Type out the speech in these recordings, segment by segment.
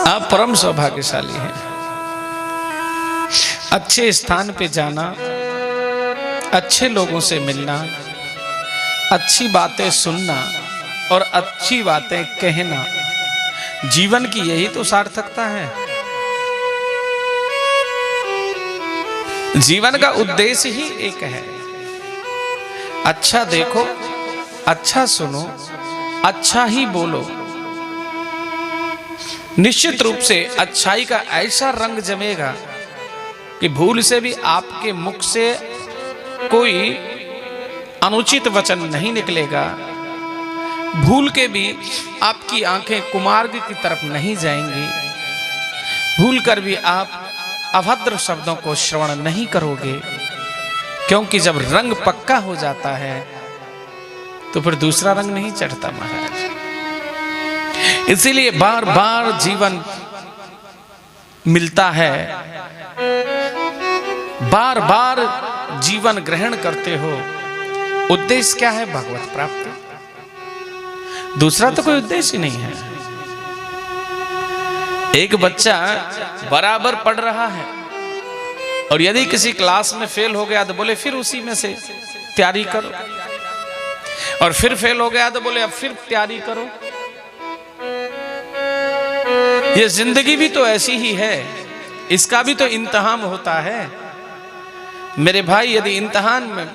आप परम सौभाग्यशाली हैं। अच्छे स्थान पे जाना, अच्छे लोगों से मिलना, अच्छी बातें सुनना और अच्छी बातें कहना, जीवन की यही तो सार्थकता है। जीवन का उद्देश्य ही एक है, अच्छा देखो, अच्छा सुनो, अच्छा ही बोलो। निश्चित रूप से अच्छाई का ऐसा रंग जमेगा कि भूल से भी आपके मुख से कोई अनुचित वचन नहीं निकलेगा, भूल के भी आपकी आंखें कुमार्ग की तरफ नहीं जाएंगी, भूल कर भी आप अभद्र शब्दों को श्रवण नहीं करोगे, क्योंकि जब रंग पक्का हो जाता है तो फिर दूसरा रंग नहीं चढ़ता महाराज। इसीलिए बार बार जीवन मिलता है, बार बार जीवन ग्रहण करते हो। उद्देश्य क्या है? भगवत प्राप्ति, दूसरा तो कोई उद्देश्य ही नहीं है। एक बच्चा बराबर पढ़ रहा है और यदि किसी क्लास में फेल हो गया तो बोले फिर उसी में से तैयारी करो, और फिर फेल हो गया तो बोले अब फिर तैयारी करो। ये जिंदगी भी तो ऐसी ही है, इसका भी तो इम्तिहान होता है मेरे भाई। यदि इम्तिहान में,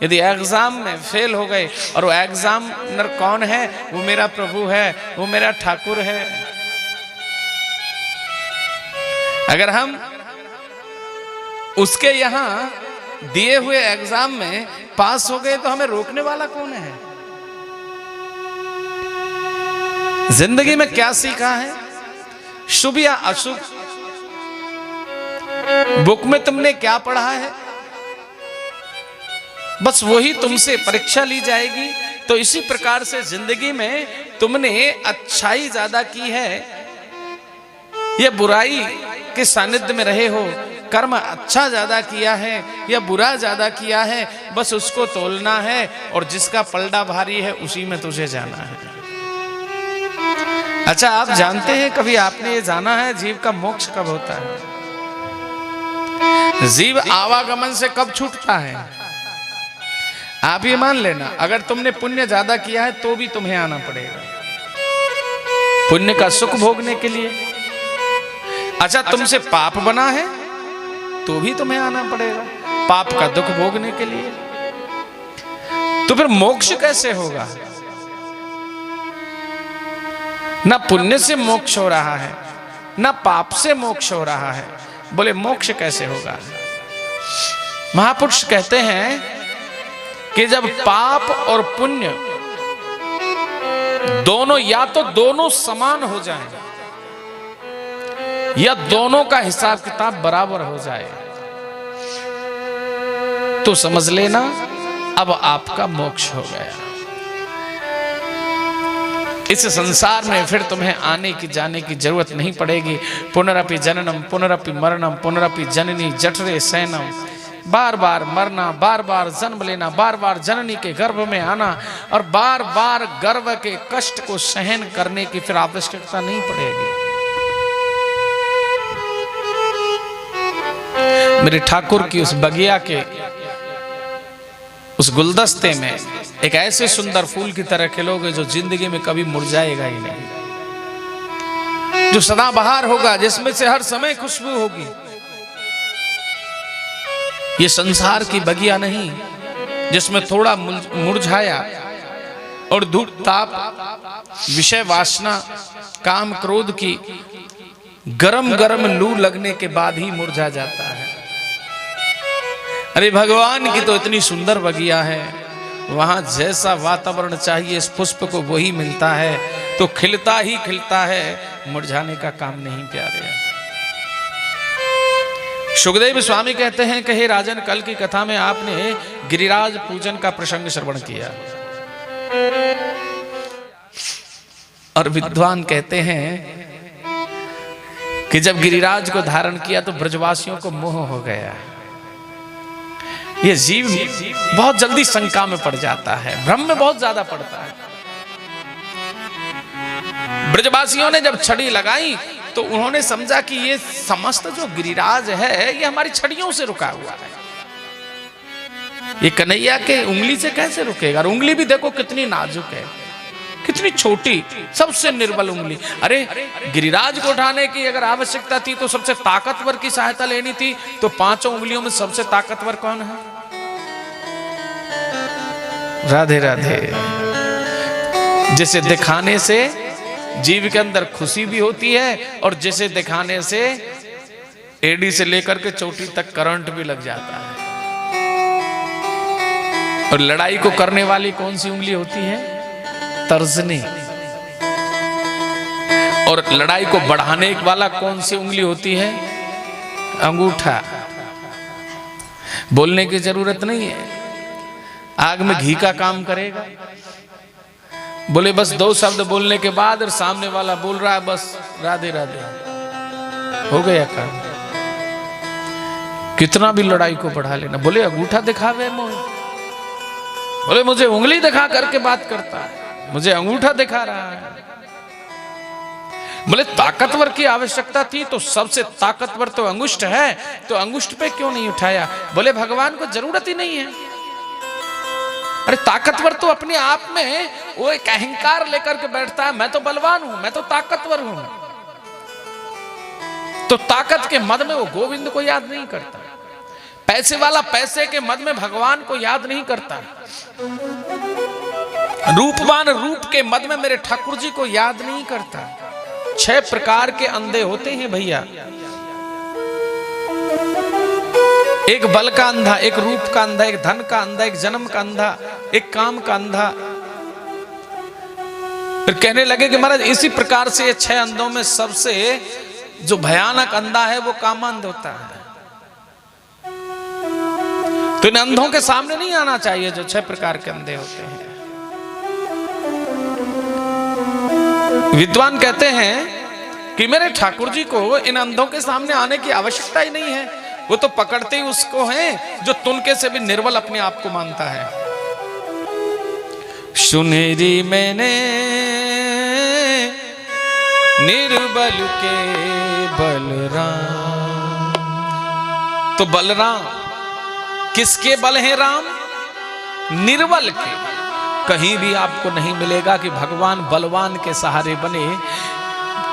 यदि एग्जाम में फेल हो गए, और वो एग्जामिनर कौन है? वो मेरा प्रभु है, वो मेरा ठाकुर है। अगर हम उसके यहां दिए हुए एग्जाम में पास हो गए तो हमें रोकने वाला कौन है? जिंदगी में क्या सीखा है, शुभ या अशुभ, बुक में तुमने क्या पढ़ा है, बस वही तुमसे परीक्षा ली जाएगी। तो इसी प्रकार से जिंदगी में तुमने अच्छाई ज्यादा की है या बुराई के सानिध्य में रहे हो, कर्म अच्छा ज्यादा किया है या बुरा ज्यादा किया है, बस उसको तोलना है, और जिसका पलड़ा भारी है उसी में तुझे जाना है। अच्छा, आप जानते हैं, कभी आपने ये जाना है जीव का मोक्ष कब होता है? जीव आवागमन से कब छूटता है? आप ये मान लेना, अगर तुमने पुण्य ज्यादा किया है तो भी तुम्हें आना पड़ेगा पुण्य का सुख भोगने के लिए। अच्छा, तुमसे पाप बना है तो भी तुम्हें आना पड़ेगा पाप का दुख भोगने के लिए। तो फिर मोक्ष कैसे होगा? ना पुण्य से मोक्ष हो रहा है, ना पाप से मोक्ष हो रहा है, बोले मोक्ष कैसे होगा? महापुरुष कहते हैं कि जब पाप और पुण्य दोनों, या तो दोनों समान हो जाएं या दोनों का हिसाब किताब बराबर हो जाए, तो समझ लेना अब आपका मोक्ष हो गया। इस संसार में फिर तुम्हें आने की जाने की जरूरत नहीं पड़ेगी। पुनरपि जननम पुनरपि मरणम पुनरपि जननी जठरे शयनम, बार बार मरना, बार बार जन्म लेना, बार बार जननी के गर्भ में आना, और बार बार गर्भ के कष्ट को सहन करने की फिर आवश्यकता नहीं पड़ेगी। मेरे ठाकुर की उस बगिया के उस गुलदस्ते में एक ऐसे सुंदर फूल की तरह खिलोगे जो जिंदगी में कभी मुरझाएगा ही नहीं, जो सदाबहार होगा, जिसमें से हर समय खुशबू होगी। ये संसार की बगिया नहीं जिसमें थोड़ा मुरझाया और धूप ताप, विषय वासना, काम क्रोध की गरम गरम लू लगने के बाद ही मुरझा जाता है। अरे भगवान की तो इतनी सुंदर बगिया है, वहां जैसा वातावरण चाहिए इस पुष्प को वही मिलता है, तो खिलता ही खिलता है, मुरझाने का काम नहीं प्यारे। सुखदेव स्वामी कहते हैं कि हे राजन, कल की कथा में आपने गिरिराज पूजन का प्रसंग श्रवण किया, और विद्वान कहते हैं कि जब गिरिराज को धारण किया तो ब्रजवासियों को मोह हो गया। ये जीव बहुत जल्दी शंका में पड़ जाता है, भ्रम में बहुत ज्यादा पड़ता है। ब्रजवासियों ने जब छड़ी लगाई तो उन्होंने समझा कि ये समस्त जो गिरिराज है ये हमारी छड़ियों से रुका हुआ है, ये कन्हैया के उंगली से कैसे रुकेगा। और उंगली भी देखो कितनी नाजुक है, कितनी छोटी, सबसे निर्बल उंगली। अरे गिरिराज को उठाने की अगर आवश्यकता थी तो सबसे ताकतवर की सहायता लेनी थी, तो पांचों उंगलियों में सबसे ताकतवर कौन है? राधे राधे। जिसे दिखाने से जीव के अंदर खुशी भी होती है और जिसे दिखाने से एड़ी से लेकर के चोटी तक करंट भी लग जाता है। और लड़ाई को करने वाली कौन सी उंगली होती है? तर्जनी। और लड़ाई को बढ़ाने वाला कौन सी उंगली होती है? अंगूठा। बोलने की जरूरत नहीं है, आग में घी का काम करेगा। बोले बस दो शब्द बोलने के बाद और सामने वाला बोल रहा है बस राधे राधे, हो गया काम। कितना भी लड़ाई को बढ़ा लेना। बोले अंगूठा दिखावे मोह, बोले मुझे उंगली दिखा करके बात करता है, मुझे अंगूठा दिखा रहा है। बोले ताकतवर की आवश्यकता थी तो सबसे ताकतवर तो अंगुष्ठ है, तो अंगुष्ठ पे क्यों नहीं उठाया? बोले भगवान को जरूरत ही नहीं है। अरे ताकतवर तो अपने आप में वो एक अहंकार लेकर के बैठता है, मैं तो बलवान हूं, मैं तो ताकतवर हूं। तो ताकत के मद में वो गोविंद को याद नहीं करता, पैसे वाला पैसे के मद में भगवान को याद नहीं करता, रूपवान रूप के मद में मेरे ठाकुर जी को याद नहीं करता। 6 प्रकार के अंधे होते हैं भैया, एक बल का अंधा, एक रूप का अंधा, एक धन का अंधा, एक जन्म का अंधा, एक काम का अंधा। फिर कहने लगे कि महाराज इसी प्रकार से ये 6 अंधों में सबसे जो भयानक अंधा है वो कामांध होता है। तो इन अंधों के सामने नहीं आना चाहिए जो 6 प्रकार के अंधे होते हैं। विद्वान कहते हैं कि मेरे ठाकुर जी को इन अंधों के सामने आने की आवश्यकता ही नहीं है, वो तो पकड़ते ही उसको हैं जो तुनके से भी निर्बल अपने आप को मानता है। सुनेरी मैंने निर्बल के बलराम। तो बलराम किसके बल हैं? राम निर्बल के। कहीं भी आपको नहीं मिलेगा कि भगवान बलवान के सहारे बने।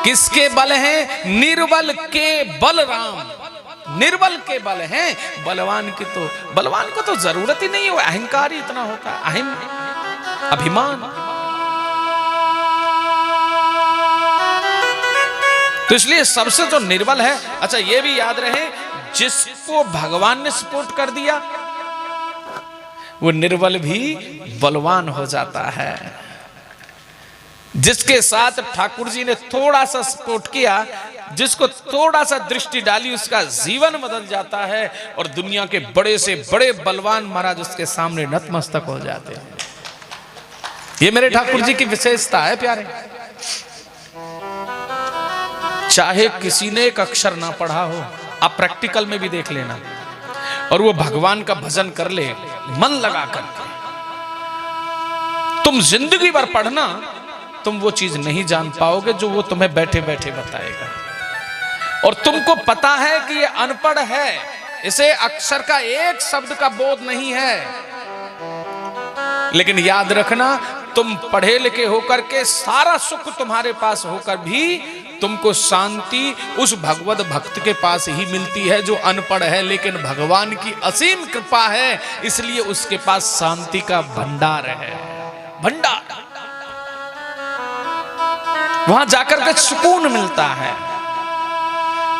किसके बल हैं? निर्बल के बलराम, निर्बल के बल हैं। बलवान को तो जरूरत ही नहीं है, वो अहंकार ही इतना होता है, अहम अभिमान। तो इसलिए सबसे जो निर्बल है, अच्छा ये भी याद रहे, जिसको भगवान ने सपोर्ट कर दिया वो निर्बल भी बलवान हो जाता है। जिसके साथ ठाकुर जी ने थोड़ा सा सपोर्ट किया, जिसको थोड़ा सा दृष्टि डाली, उसका जीवन बदल जाता है और दुनिया के बड़े से बड़े बलवान महाराज उसके सामने नतमस्तक हो जाते हैं। ये मेरे ठाकुर जी की विशेषता है प्यारे। चाहे किसी ने एक अक्षर ना पढ़ा हो, आप प्रैक्टिकल में भी देख लेना, और वो भगवान का भजन कर ले मन लगा करके, तुम जिंदगी भर पढ़ना, तुम वो चीज नहीं जान पाओगे जो वो तुम्हें बैठे बैठे बताएगा। और तुमको पता है कि ये अनपढ़ है, इसे अक्षर का एक शब्द का बोध नहीं है, लेकिन याद रखना तुम पढ़े लिखे होकर के सारा सुख तुम्हारे पास होकर भी तुमको शांति उस भगवत भक्त के पास ही मिलती है जो अनपढ़ है, लेकिन भगवान की असीम कृपा है इसलिए उसके पास शांति का भंडार है। भंडार, वहां जाकर के सुकून मिलता है,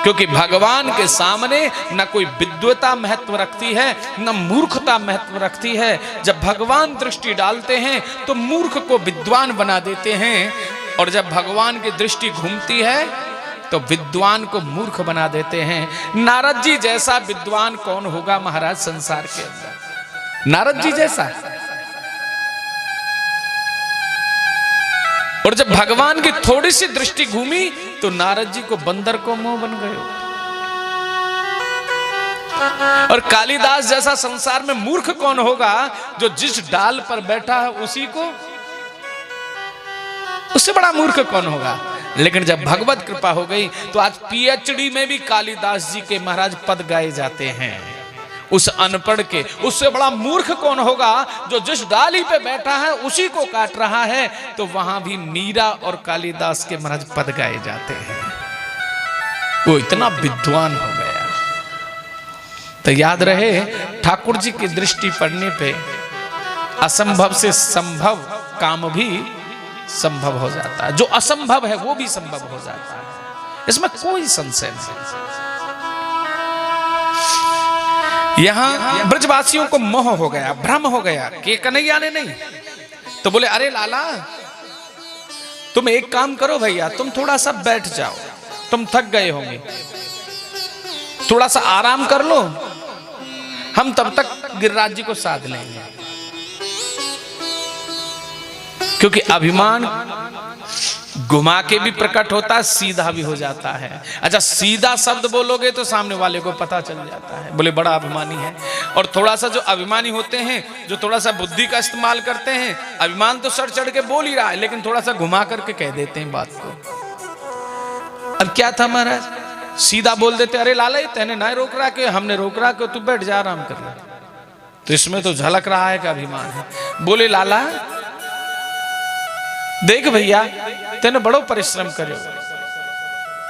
क्योंकि भगवान के सामने न कोई विद्वता महत्व रखती है, न मूर्खता महत्व रखती है। जब भगवान दृष्टि डालते हैं तो मूर्ख को विद्वान बना देते हैं, और जब भगवान की दृष्टि घूमती है तो विद्वान को मूर्ख बना देते हैं। नारद जी जैसा विद्वान कौन होगा महाराज संसार के अंदर? नारद जी जैसा। और जब भगवान की थोड़ी सी दृष्टि घूमी तो नारद जी को बंदर को मुंह बन गए। और कालिदास जैसा संसार में मूर्ख कौन होगा जो जिस डाल पर बैठा है उसी को, उससे बड़ा मूर्ख कौन होगा? लेकिन जब भगवत कृपा हो गई तो आज पीएचडी में भी कालिदास जी के महाराज पद गाए जाते हैं। उस अनपढ़ के उससे बड़ा मूर्ख कौन होगा जो जिस डाली पे बैठा है उसी को काट रहा है। तो वहां भी मीरा और कालिदास के महाराज पद गाए जाते हैं। वो इतना विद्वान हो गया। तो याद रहे, ठाकुर जी की दृष्टि पड़ने पे असंभव से संभव काम भी संभव हो जाता है। जो असंभव है वो भी संभव हो जाता है, इसमें कोई संशय नहीं। यहां ब्रजवासियों को मोह हो गया, भ्रम हो गया कि कन्हैया ने नहीं। तो बोले अरे लाला तुम एक काम करो भैया, तुम थोड़ा सा बैठ जाओ, तुम थक गए होंगे, थोड़ा सा आराम कर लो, हम तब तक गिरिराज जी को साध लेंगे। क्योंकि अभिमान घुमा के भी प्रकट होता है, सीधा भी हो जाता है। अच्छा सीधा शब्द बोलोगे तो सामने वाले को पता चल जाता है, बोले बड़ा अभिमानी है। और थोड़ा सा जो अभिमानी होते हैं, जो थोड़ा सा बुद्धि का इस्तेमाल करते हैं, अभिमान तो सर चढ़ के बोल ही रहा है लेकिन थोड़ा सा घुमा करके कह देते हैं बात को। अब क्या था महाराज, सीधा बोल देते अरे लाला तेने ना रोक रहा कि हमने रोक रहा कि तू बैठ जा आराम कर ले। तो इसमें तो झलक रहा है कि अभिमान है। बोले लाला देख भैया तेने बड़ो परिश्रम करो,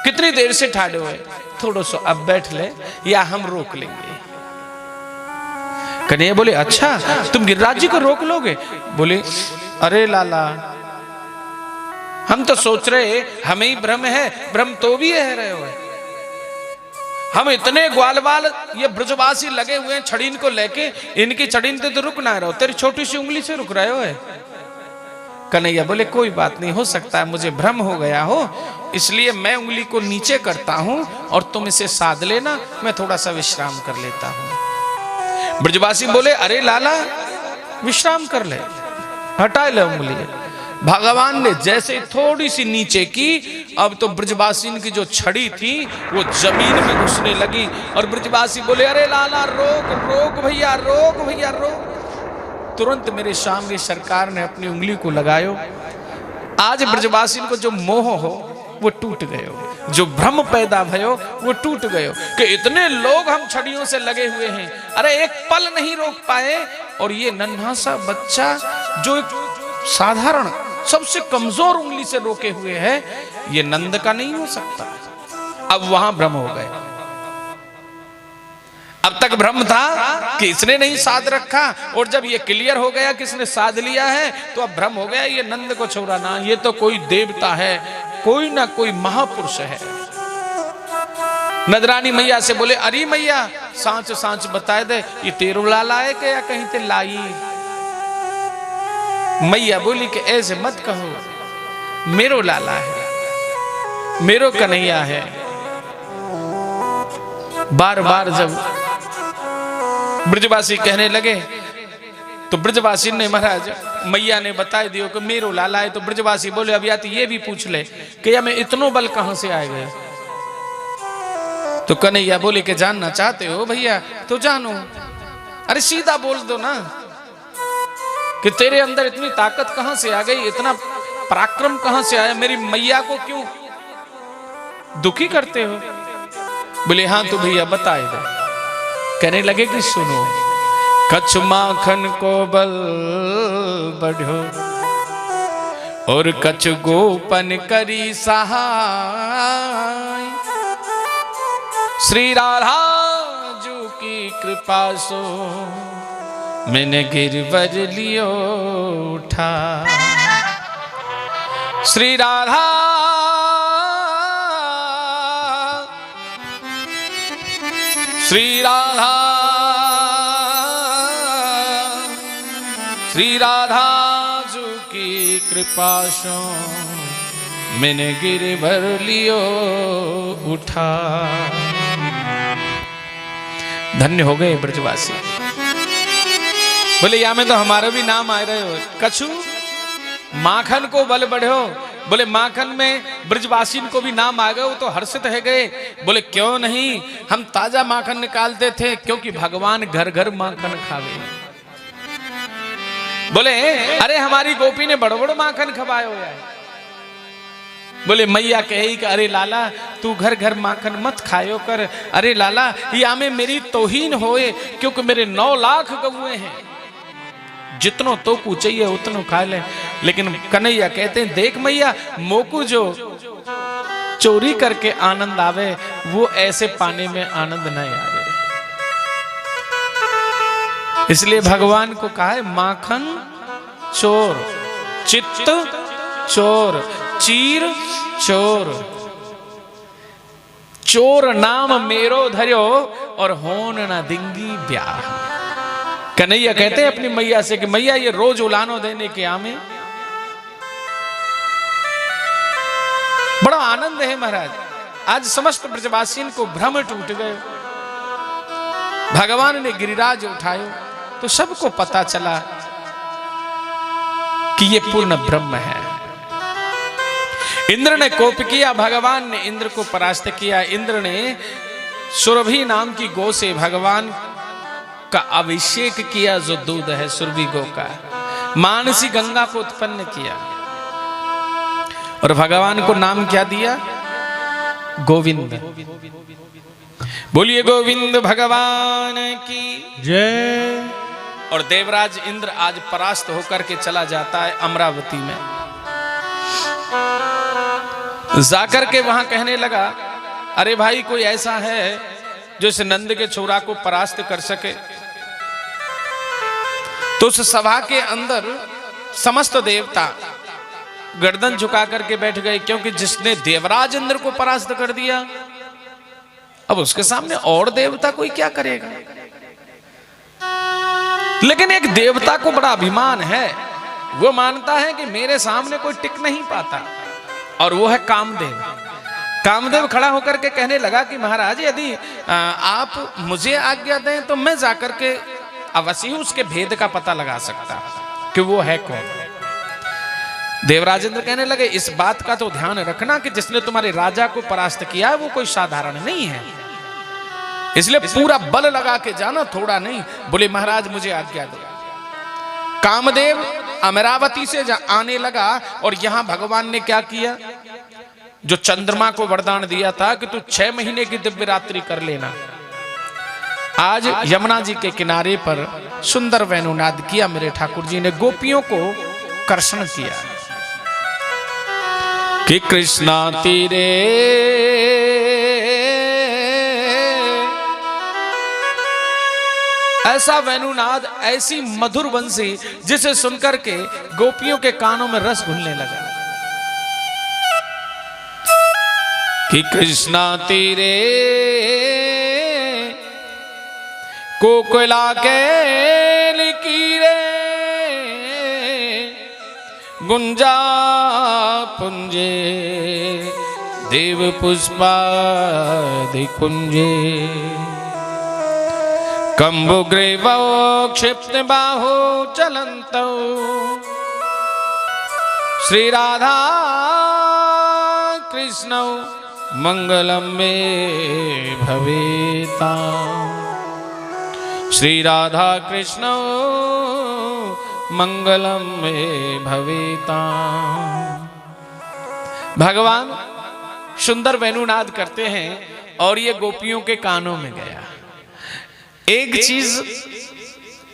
कितनी देर से ठाड़े हुए, थोड़ो सो अब बैठ ले या हम रोक लेंगे। कन्हैया बोले अच्छा तुम गिरिराज जी को रोक लोगे? बोले अरे लाला हम तो सोच रहे हमें ही भ्रम है, भ्रम तो भी है रहे हो। हम इतने ग्वाल बाल ये ब्रजवासी लगे हुए हैं छड़ीन को लेके, इनकी छड़ीन तो रुक ना रहो, तेरी छोटी सी उंगली से रुक रहे हो। कन्हैया बोले कोई बात नहीं, हो सकता है मुझे भ्रम हो गया हो, इसलिए मैं उंगली को नीचे करता हूं और तुम इसे साध लेना, मैं थोड़ा सा विश्राम कर लेता हूं। ब्रजवासी बोले अरे लाला विश्राम कर ले, हटा ले उंगली। भगवान ने जैसे थोड़ी सी नीचे की, अब तो ब्रजवासी की जो छड़ी थी वो जमीन में घुसने लगी। और ब्रजवासी बोले अरे लाला रोक रोक भैया, रोक भैया रोक। तुरंत मेरे सामने सरकार ने अपनी उंगली को लगायो। आज ब्रजवासी को जो मोह हो वो टूट गयो, जो भ्रम पैदा भयो वो टूट गयो कि इतने लोग हम छड़ियों से लगे हुए हैं, अरे एक पल नहीं रोक पाए। और ये नन्हा सा बच्चा जो एक साधारण सबसे कमजोर उंगली से रोके हुए है, ये नंद का नहीं हो सकता। अब वहां भ्रम हो गए। अब तक भ्रम था कि इसने नहीं साध रखा, और जब ये क्लियर हो गया कि इसने साध लिया है तो अब भ्रम हो गया ये नंद को छोड़ा ना, ये तो कोई देवता है, कोई ना कोई महापुरुष है। नदरानी मैया से बोले अरे मैया सांच सांच बताए दे, ये तेरो लाला है क्या कहीं ते लाई? मैया बोली कि ऐसे मत कहो, मेरो लाला है, मेरो कन्हैया है। बार बार जब ब्रजवासी कहने लगे तो ब्रजवासी ने महाराज मैया ने बता दियो कि मेरो लाला है। तो ब्रजवासी बोले अब या तो ये भी पूछ ले कि या मैं इतनो बल कहां से आए गए। तो कन्हैया बोले कि जानना चाहते हो भैया तो जानो, अरे सीधा बोल दो ना कि तेरे अंदर इतनी ताकत कहां से आ गई, इतना पराक्रम कहां से आया, मेरी मैया को क्यों दुखी करते हो? बोले हाँ तो भैया बताए दो। कहने लगे कि सुनो, कछ माखन को बल बढ़ो और कछ गोपन करी सहाय, श्री राधा जू की कृपा सो मैंने गिरवर लियो उठा। श्री राधा श्री राधा श्री राधा जू की कृपा सो मैंने गिरवर लियो उठा। धन्य हो गए ब्रजवासी। बोले या में तो हमारा भी नाम आ रहे हो, कछु माखन को बल बढ़ो। बोले माखन में ब्रजवासी को भी नाम आ गए, वो तो हर्षित है गए। बोले क्यों नहीं, हम ताजा माखन निकालते थे क्योंकि भगवान घर घर माखन खावे। बोले अरे हमारी गोपी ने बड़ो बड़ो माखन खवायो है। बोले मैया कही कि अरे लाला तू घर घर माखन मत खायो कर, अरे लाला या में मेरी तौहीन होए, क्योंकि मेरे 9 लाख गौए हैं, जितनो तो कु चाहिए उतनो खा ले। लेकिन कन्हैया कहते हैं देख मैया मोकू जो चोरी करके आनंद आवे वो ऐसे पाने में आनंद नहीं आवे। इसलिए भगवान को कहा है माखन चोर, चित्त चोर, चीर चोर, चोर नाम मेरो धर्यो और होन न दिंगी ब्याह। कन्हैया कहते हैं अपनी मैया से कि मैया ये रोज उलानो देने के आमे बड़ा आनंद है महाराज। आज समस्त ब्रजवासियों को भ्रम टूट गए, भगवान ने गिरिराज उठायो तो सबको पता चला कि ये पूर्ण ब्रह्म है। इंद्र ने कोप किया, भगवान ने इंद्र को परास्त किया। इंद्र ने सुरभि नाम की गौ से भगवान का अभिषेक किया, जो दूध है सुरभि गौ का, मानसी गंगा को उत्पन्न किया और भगवान को नाम क्या दिया? गोविंद। बोलिए गोविंद भगवान की जय। और देवराज इंद्र आज परास्त होकर के चला जाता है अमरावती में, जाकर के वहां कहने लगा अरे भाई कोई ऐसा है जो इस नंद के छोरा को परास्त कर सके। तो उस सभा के अंदर समस्त देवता गर्दन झुका करके बैठ गए, क्योंकि जिसने देवराज इंद्र को परास्त कर दिया अब उसके सामने और देवता कोई क्या करेगा। लेकिन एक देवता को बड़ा अभिमान है, वो मानता है कि मेरे सामने कोई टिक नहीं पाता, और वो है कामदेव। कामदेव खड़ा होकर के कहने लगा कि महाराज यदि आप मुझे आज्ञा दें तो मैं जाकर के अवश्य उसके भेद का पता लगा सकता कि वो है कौन। देवराजेंद्र कहने लगे इस बात का तो ध्यान रखना कि जिसने तुम्हारे राजा को परास्त किया है वो कोई साधारण नहीं है, इसलिए पूरा बल लगा के जाना, थोड़ा नहीं। बोले महाराज मुझे आज्ञा दो। कामदेव अमरावती से आने लगा और यहां भगवान ने क्या किया? जो चंद्रमा को वरदान दिया था कि तू 6 महीने की दिव्य रात्रि कर लेना, आज यमुना जी के किनारे पर सुंदर वेणुनाद किया मेरे ठाकुर जी ने, गोपियों को कर्षण किया कि कृष्णा तीरे ऐसा वेणुनाद, ऐसी मधुर बंसी जिसे सुनकर के गोपियों के कानों में रस घुलने लगा कि कृष्णा तीरे कोकिला के लीरे गुंजा पुंजे देव पुष्पादि कुंजे कंबुग्रीवो क्षिप्त बाहु चलन्तौ श्री राधा कृष्णौ मंगलम मे भवेता। श्री राधा कृष्णौ मंगलम में भवेता। भगवान सुंदर वेणुनाद करते हैं और ये गोपियों के कानों में गया। एक चीज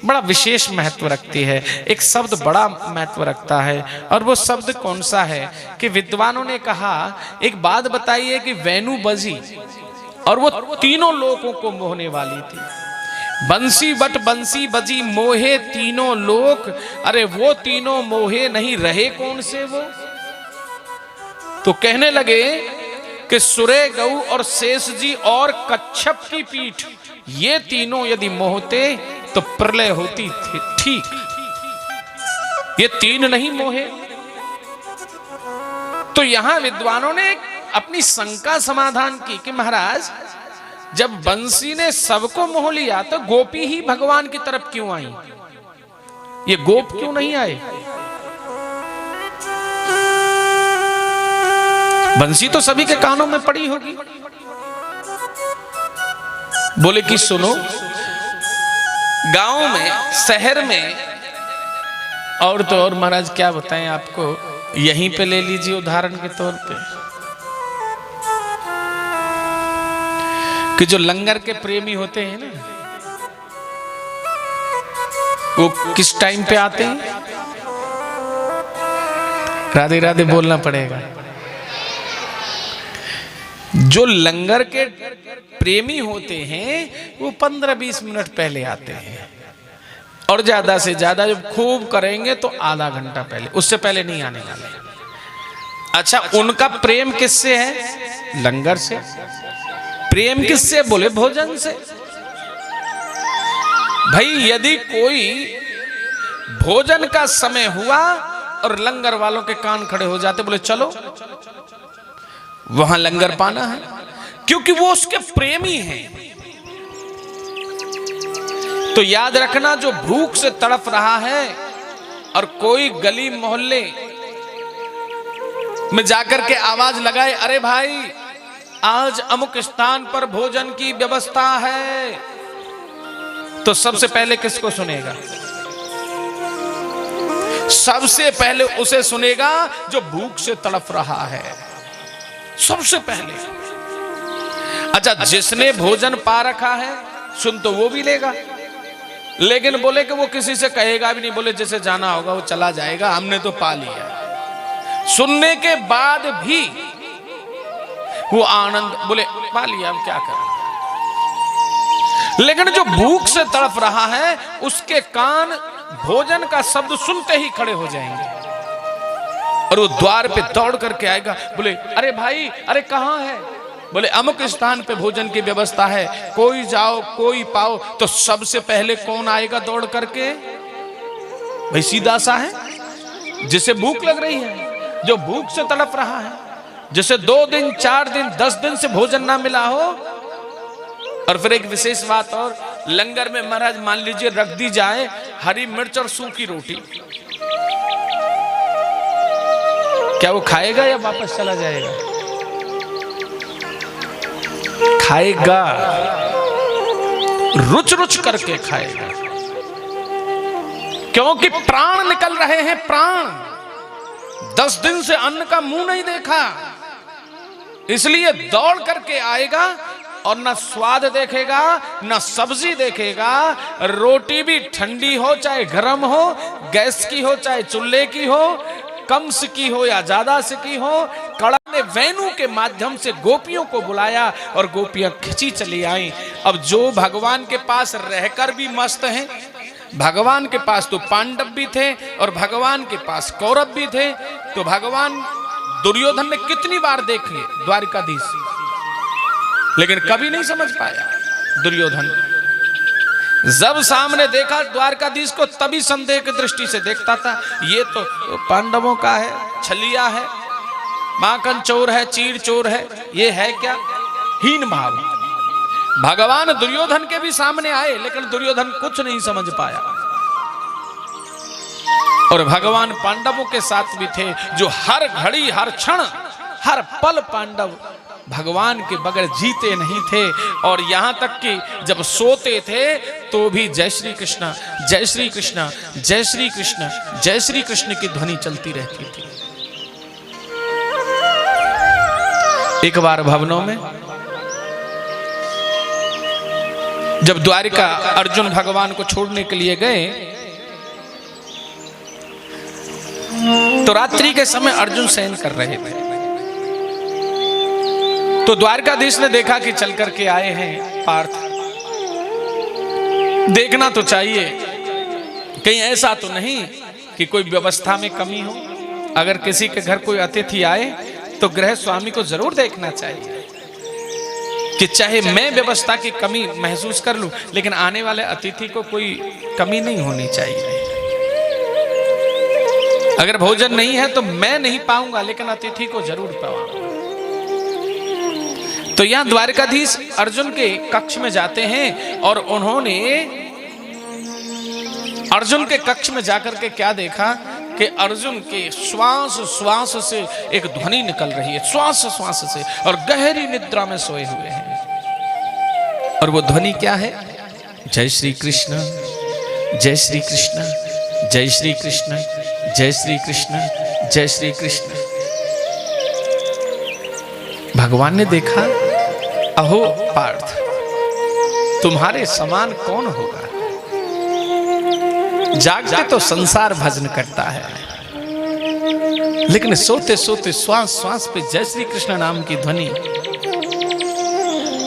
बड़ा विशेष महत्व रखती है, एक शब्द बड़ा महत्व रखता है, और वो शब्द कौन सा है कि विद्वानों ने कहा एक बात बताइए कि वेणु बजी और वो तीनों लोगों को मोहने वाली थी। बंसी बट बंसी बजी मोहे तीनों लोक, अरे वो तीनों मोहे नहीं रहे कौन से वो। तो कहने लगे कि सुरे गऊ और शेष जी और कच्छप की पीठ, ये तीनों यदि मोहते तो प्रलय होती थी। ठीक, ये तीन नहीं मोहे। तो यहां विद्वानों ने अपनी शंका समाधान की कि महाराज जब बंसी ने सबको मोह लिया तो गोपी ही भगवान की तरफ क्यों आई, ये गोप क्यों नहीं आए? बंसी तो सभी के कानों में पड़ी होगी। बोले कि सुनो, गांव में शहर में और तो और महाराज क्या बताएं आपको, यहीं पे ले लीजिए उदाहरण के तौर पे, कि जो लंगर के प्रेमी होते हैं ना, वो किस टाइम पे आते हैं? राधे राधे बोलना पड़ेगा। जो लंगर के प्रेमी होते हैं वो 15-20 मिनट पहले आते हैं, और ज्यादा से ज्यादा जब खूब करेंगे तो आधा घंटा पहले, उससे पहले नहीं आने वाले। अच्छा, उनका प्रेम किससे है? लंगर से। प्रेम किससे? बोले भोजन से। भाई यदि कोई भोजन का समय हुआ और लंगर वालों के कान खड़े हो जाते, बोले चलो वहां लंगर पाना है, क्योंकि वो उसके प्रेमी हैं। तो याद रखना, जो भूख से तड़प रहा है और कोई गली मोहल्ले में जाकर के आवाज लगाए, अरे भाई आज अमुक स्थान पर भोजन की व्यवस्था है, तो सबसे पहले किसको सुनेगा? सबसे पहले उसे सुनेगा जो भूख से तड़प रहा है, सबसे पहले। अच्छा, जिसने भोजन पा रखा है सुन तो वो भी लेगा, लेकिन बोले कि वो किसी से कहेगा भी नहीं, बोले जैसे जाना होगा वो चला जाएगा, हमने तो पा लिया। सुनने के बाद भी वो आनंद, बोले पा लिया, हम क्या करें। लेकिन जो भूख से तड़प रहा है उसके कान भोजन का शब्द सुनते ही खड़े हो जाएंगे और वो द्वार पे दौड़ करके आएगा, बोले अरे भाई, अरे कहां है? बोले अमुक स्थान पे भोजन की व्यवस्था है, कोई जाओ कोई पाओ। तो सबसे पहले कौन आएगा दौड़ करके? भाई सीधा सा है, जिसे भूख लग रही है, जो भूख से तड़प रहा है, जिसे 2 दिन 4 दिन 10 दिन से भोजन ना मिला हो। और फिर एक विशेष बात और, लंगर में महाराज मान लीजिए रख दी जाए हरी मिर्च और सूखी रोटी, क्या वो खाएगा या वापस चला जाएगा? खाएगा, रुच रुच करके खाएगा, क्योंकि प्राण निकल रहे हैं, प्राण। 10 दिन से अन्न का मुंह नहीं देखा, इसलिए दौड़ करके आएगा और ना स्वाद देखेगा ना सब्जी देखेगा। रोटी भी ठंडी हो चाहे गर्म हो, गैस की हो चाहे चूल्हे की हो, कम से की हो या ज्यादा से की हो। कड़ा ने वेणु के माध्यम से गोपियों को बुलाया और गोपियां खिंची चली आई। अब जो भगवान के पास रहकर भी मस्त हैं, भगवान के पास तो पांडव भी थे और भगवान के पास कौरव भी थे, तो भगवान दुर्योधन ने कितनी बार देखे द्वारिकाधीश, लेकिन कभी नहीं समझ पाया दुर्योधन। जब सामने देखा द्वारकाधीश को, तभी संदेह की दृष्टि से देखता था, ये तो पांडवों का है, छलिया है, माखन चोर है, चीड़ चोर है, ये है क्या? हीन भाव। भगवान दुर्योधन के भी सामने आए, लेकिन दुर्योधन कुछ नहीं समझ पाया। और भगवान पांडवों के साथ भी थे, जो हर घड़ी हर क्षण हर पल पांडव भगवान के बगैर जीते नहीं थे। और यहां तक कि जब सोते थे तो भी जय श्री कृष्ण, जय श्री कृष्ण, जय श्री कृष्ण, जय श्री कृष्ण की ध्वनि चलती रहती थी। एक बार भवनों में जब द्वारिका अर्जुन भगवान को छोड़ने के लिए गए, तो रात्रि के समय अर्जुन शयन कर रहे थे। तो द्वारकाधीश ने देखा कि चल करके आए हैं पार्थ, देखना तो चाहिए कहीं ऐसा तो नहीं कि कोई व्यवस्था में कमी हो। अगर किसी के घर कोई अतिथि आए तो गृह स्वामी को जरूर देखना चाहिए कि चाहे मैं व्यवस्था की कमी महसूस कर लूं, लेकिन आने वाले अतिथि को कोई कमी नहीं होनी चाहिए। अगर भोजन नहीं है तो मैं नहीं पाऊंगा, लेकिन अतिथि को जरूर पाऊंगा। तो यहां द्वारकाधीश अर्जुन के कक्ष में जाते हैं और उन्होंने अर्जुन के कक्ष में जाकर के क्या देखा कि अर्जुन के श्वास श्वास से एक ध्वनि निकल रही है, श्वास श्वास से, और गहरी निद्रा में सोए हुए हैं। और वो ध्वनि क्या है? जय श्री कृष्ण, जय श्री कृष्ण, जय श्री कृष्ण, जय श्री कृष्ण, जय श्री कृष्ण। भगवान ने देखा, अहो पार्थ, तुम्हारे समान कौन होगा। जागते तो संसार भजन करता है, लेकिन सोते सोते श्वास श्वास पे जय श्री कृष्ण नाम की ध्वनि।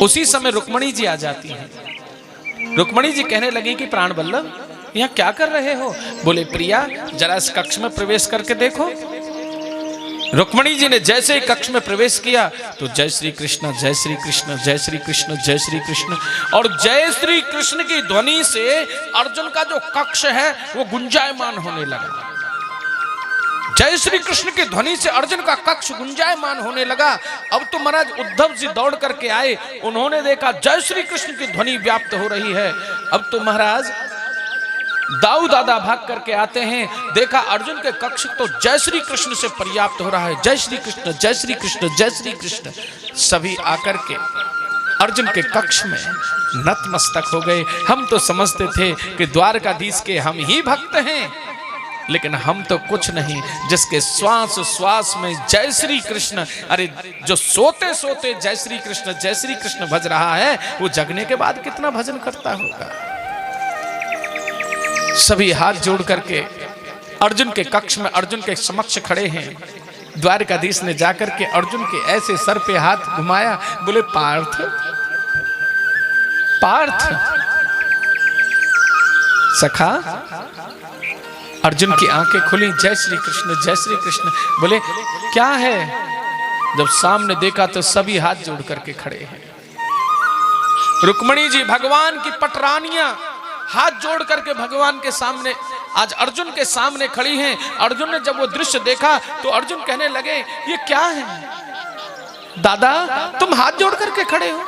उसी समय रुक्मणी जी आ जाती हैं। रुक्मणी जी कहने लगी कि प्राण वल्लभ यहाँ क्या कर रहे हो। बोले प्रिया जरा इस कक्ष में प्रवेश करके देखो। रुक्मणी जी ने जैसे ही कक्ष में प्रवेश किया तो जय श्री कृष्ण जय श्री कृष्ण जय श्री कृष्ण जय श्री कृष्ण, और जय श्री कृष्ण की ध्वनि से अर्जुन का जो कक्ष है वो गुंजायमान होने लगा। जय श्री कृष्ण की ध्वनि से अर्जुन का कक्ष गुंजायमान होने लगा। अब तो महाराज उद्धव जी दौड़ करके आए, उन्होंने देखा जय श्री कृष्ण की ध्वनि व्याप्त हो रही है। अब तो महाराज दाऊ दादा भाग करके आते हैं, देखा अर्जुन के कक्ष तो जय श्री कृष्ण से पर्याप्त हो रहा है। जय श्री कृष्ण जय श्री कृष्ण जय श्री कृष्ण। सभी आकर के अर्जुन के कक्ष में नतमस्तक हो गए। हम तो समझते थे कि द्वारकाधीश के हम ही भक्त हैं, लेकिन हम तो कुछ नहीं, जिसके श्वास श्वास में जय श्री कृष्ण, अरे जो सोते सोते जय श्री कृष्ण भज रहा है, वो जगने के बाद कितना भजन करता होगा। सभी हाथ जोड़ करके अर्जुन के कक्ष में अर्जुन के समक्ष खड़े हैं। द्वारकाधीश ने जाकर के अर्जुन के ऐसे सर पे हाथ घुमाया, बोले पार्थ पार्थ सखा। अर्जुन की आंखें खुली, जय श्री कृष्ण जय श्री कृष्ण। बोले क्या है। जब सामने देखा तो सभी हाथ जोड़ करके खड़े हैं। रुक्मणी जी भगवान की पटरानियां हाथ जोड़ करके भगवान के सामने, आज अर्जुन के सामने खड़ी हैं। अर्जुन ने जब वो दृश्य देखा तो अर्जुन कहने लगे ये क्या है दादा, तुम हाथ जोड़ करके खड़े हो।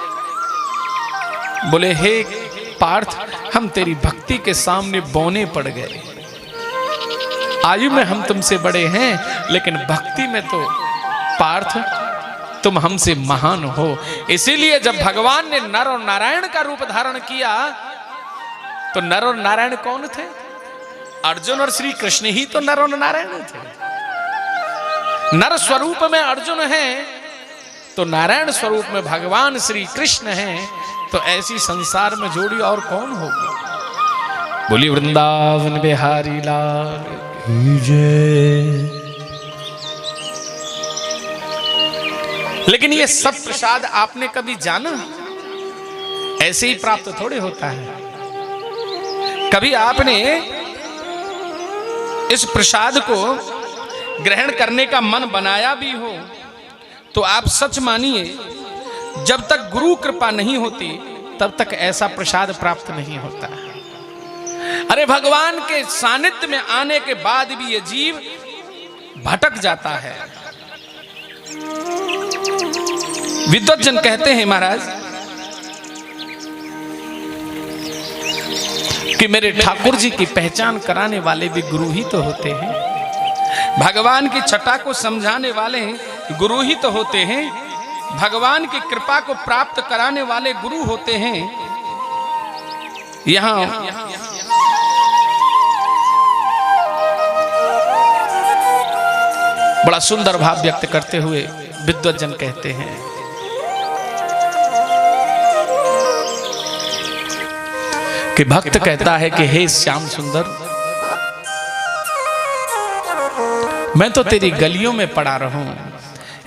बोले हे पार्थ, हम तेरी भक्ति के सामने बौने पड़ गए। आयु में हम तुमसे बड़े हैं, लेकिन भक्ति में तो पार्थ तुम हमसे महान हो। इसीलिए जब भगवान ने नर और नारायण का रूप धारण किया तो नर और नारायण कौन थे। अर्जुन और श्री कृष्ण ही तो नर और नारायण थे। नर स्वरूप में अर्जुन है तो नारायण स्वरूप में भगवान श्री कृष्ण हैं, तो ऐसी संसार में जोड़ी और कौन होगी। बोली वृंदावन बिहारी लाल की जय। लेकिन ये सब प्रसाद आपने कभी जाना, ऐसे ही प्राप्त थोड़े होता है। कभी आपने इस प्रसाद को ग्रहण करने का मन बनाया भी हो तो आप सच मानिए, जब तक गुरु कृपा नहीं होती तब तक ऐसा प्रसाद प्राप्त नहीं होता। अरे भगवान के सानिध्य में आने के बाद भी ये जीव भटक जाता है। विद्वज्जन कहते हैं महाराज कि मेरे ठाकुर जी की पहचान कराने वाले भी गुरु ही तो होते हैं। भगवान की छटा को समझाने वाले गुरु ही तो होते हैं। भगवान की कृपा को प्राप्त कराने वाले गुरु होते हैं। यहां बड़ा सुंदर भाव व्यक्त करते हुए विद्वज्जन कहते हैं कि भक्त कहता है कि हे श्याम सुंदर, मैं तो तेरी गलियों में पड़ा रहूं।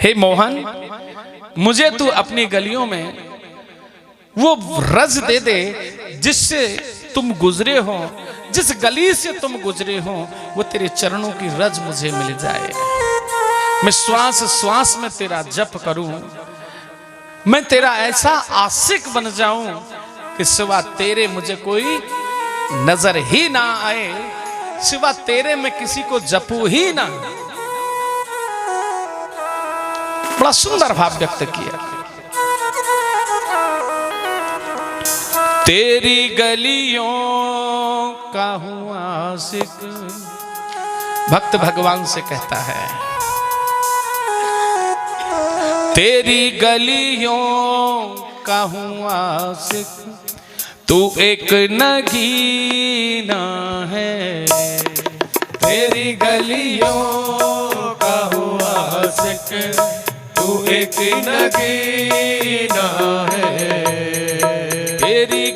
हे मोहन, मुझे तू अपनी गलियों में वो रज दे दे जिससे तुम गुजरे हो, जिस गली से तुम गुजरे हो वो तेरे चरणों की रज मुझे मिल जाए। मैं श्वास श्वास में तेरा जप करूं, मैं तेरा ऐसा आशिक बन जाऊं कि सिवा तेरे मुझे कोई नजर ही ना आए, सिवा तेरे में किसी को जपू ही ना। बड़ा सुंदर भाव व्यक्त किया। तेरी गलियों का हूं आशिक, भक्त भगवान से कहता है तेरी गलियों का हूं आशिक, तू एक नगीना है। तेरी गलियों का हूं आशिक, तू एक नगीना है। तेरी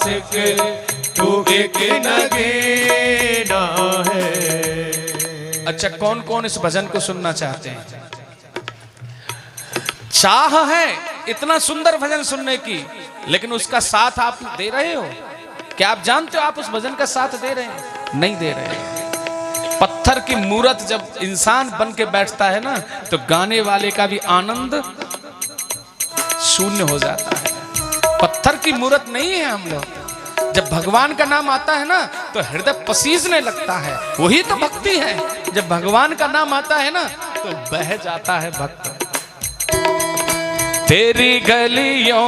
आशिक तू एक नगीना है। अच्छा, कौन कौन इस भजन को सुनना चाहते हैं? चाह है इतना सुंदर भजन सुनने की, लेकिन उसका साथ आप दे रहे हो? क्या आप जानते हो आप उस भजन का साथ दे रहे हैं? नहीं दे रहे हैं। पत्थर की मूरत जब इंसान बन के बैठता है ना, तो गाने वाले का भी आनंद शून्य हो जाता है। पत्थर की मूरत नहीं है हम लोग। जब भगवान का नाम आता है ना, तो हृदय पसीजने लगता है। वही तो भक्ति है। जब भगवान का नाम आता है ना, तो बह जाता है भक्त। तेरी गलियों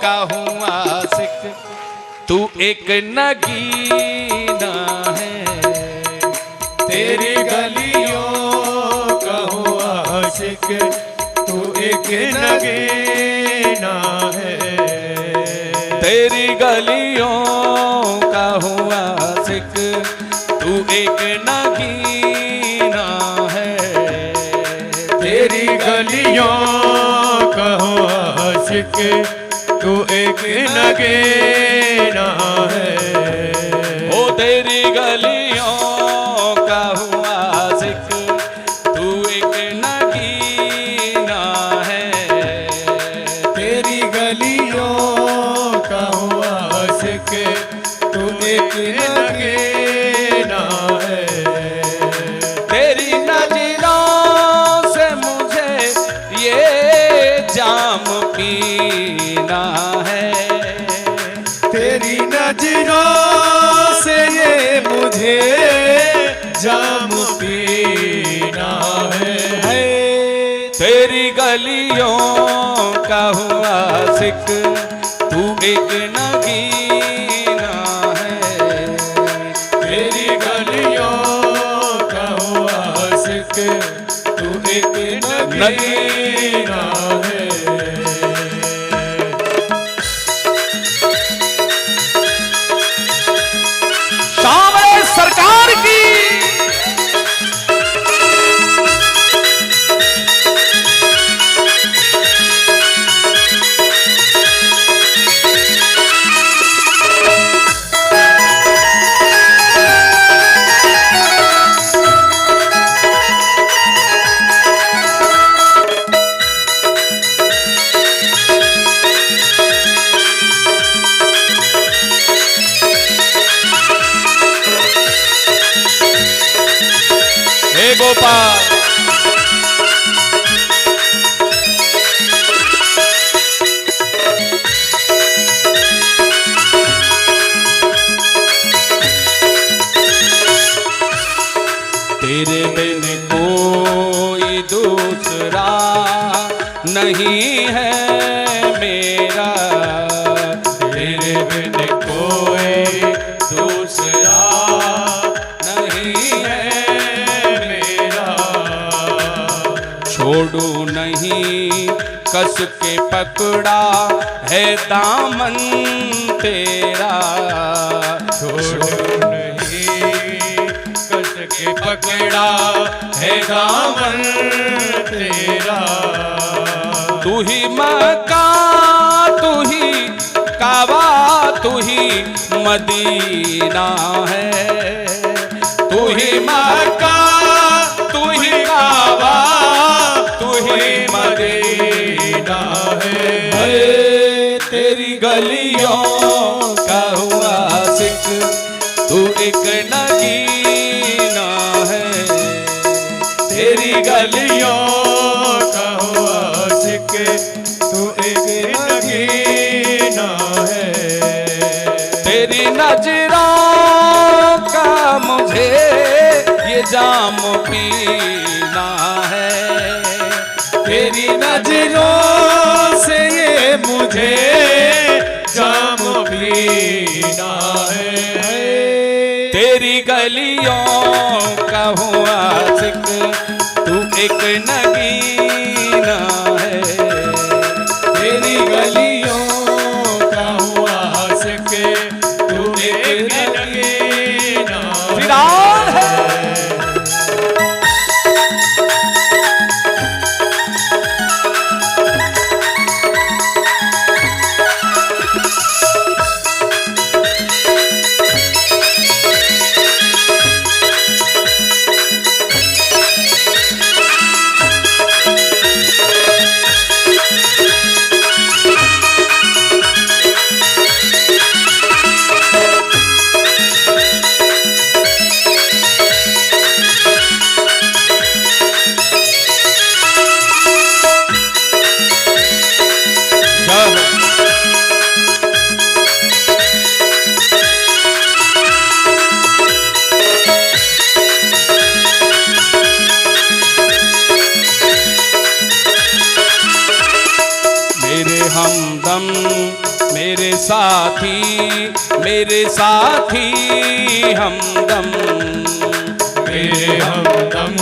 का हूँ आशिक, तू एक नगीना है। तेरी गलियों का हूँ आशिक, तू एक नगीना है। तेरी गलियों का हूँ आशिक, तू एक नगीना है। तेरी गलियों का हूँ आशिक, तू एक नगीना है। ओ तेरी गलियों का हूँ आशिक, तू एक नगीना है। तेरी गलियों का हूँ आशिक, तू एक नगीना है। तेरी नजरों से मुझे ये जाम पीना है। तेरी नजरों से ये मुझे जाम पीना है। तेरी गलियों का हूँ आशिक, तू एक नगीना है। तेरी गलियों का हूँ आशिक, तू एक नगीना है। सामने सरकार की हे गोपाल, तेरे बिन कोई दूसरा नहीं है मेरा। तेरे बिन कोई दूसरा नहीं है मेरा। छोड़ू नहीं कस के पकड़ा है दामन तेरा। छोड़ो नहीं कस के पकड़ा है दामन तेरा। तू ही मक्का, तू ही काबा, तू ही मदीना है। तू ही मक्का, तू ही काबा, तू ही मदीना है। तेरी गलियों का हूँ आशिक, तू एक नगीना है। तेरी गलियों का हूँ आशिक, तू एक नगीना है। तेरी नजरों का मुझे ये जाम पीना है। तेरी नजरों से ये मुझे जाम पीना है। तेरी गलियों का हूँ आशिक, तू एक नगीना है। तेरी गलियों का हूँ आशिक, तू एक नगीना फिराल है। साथी हमदम, मेरे हमदम,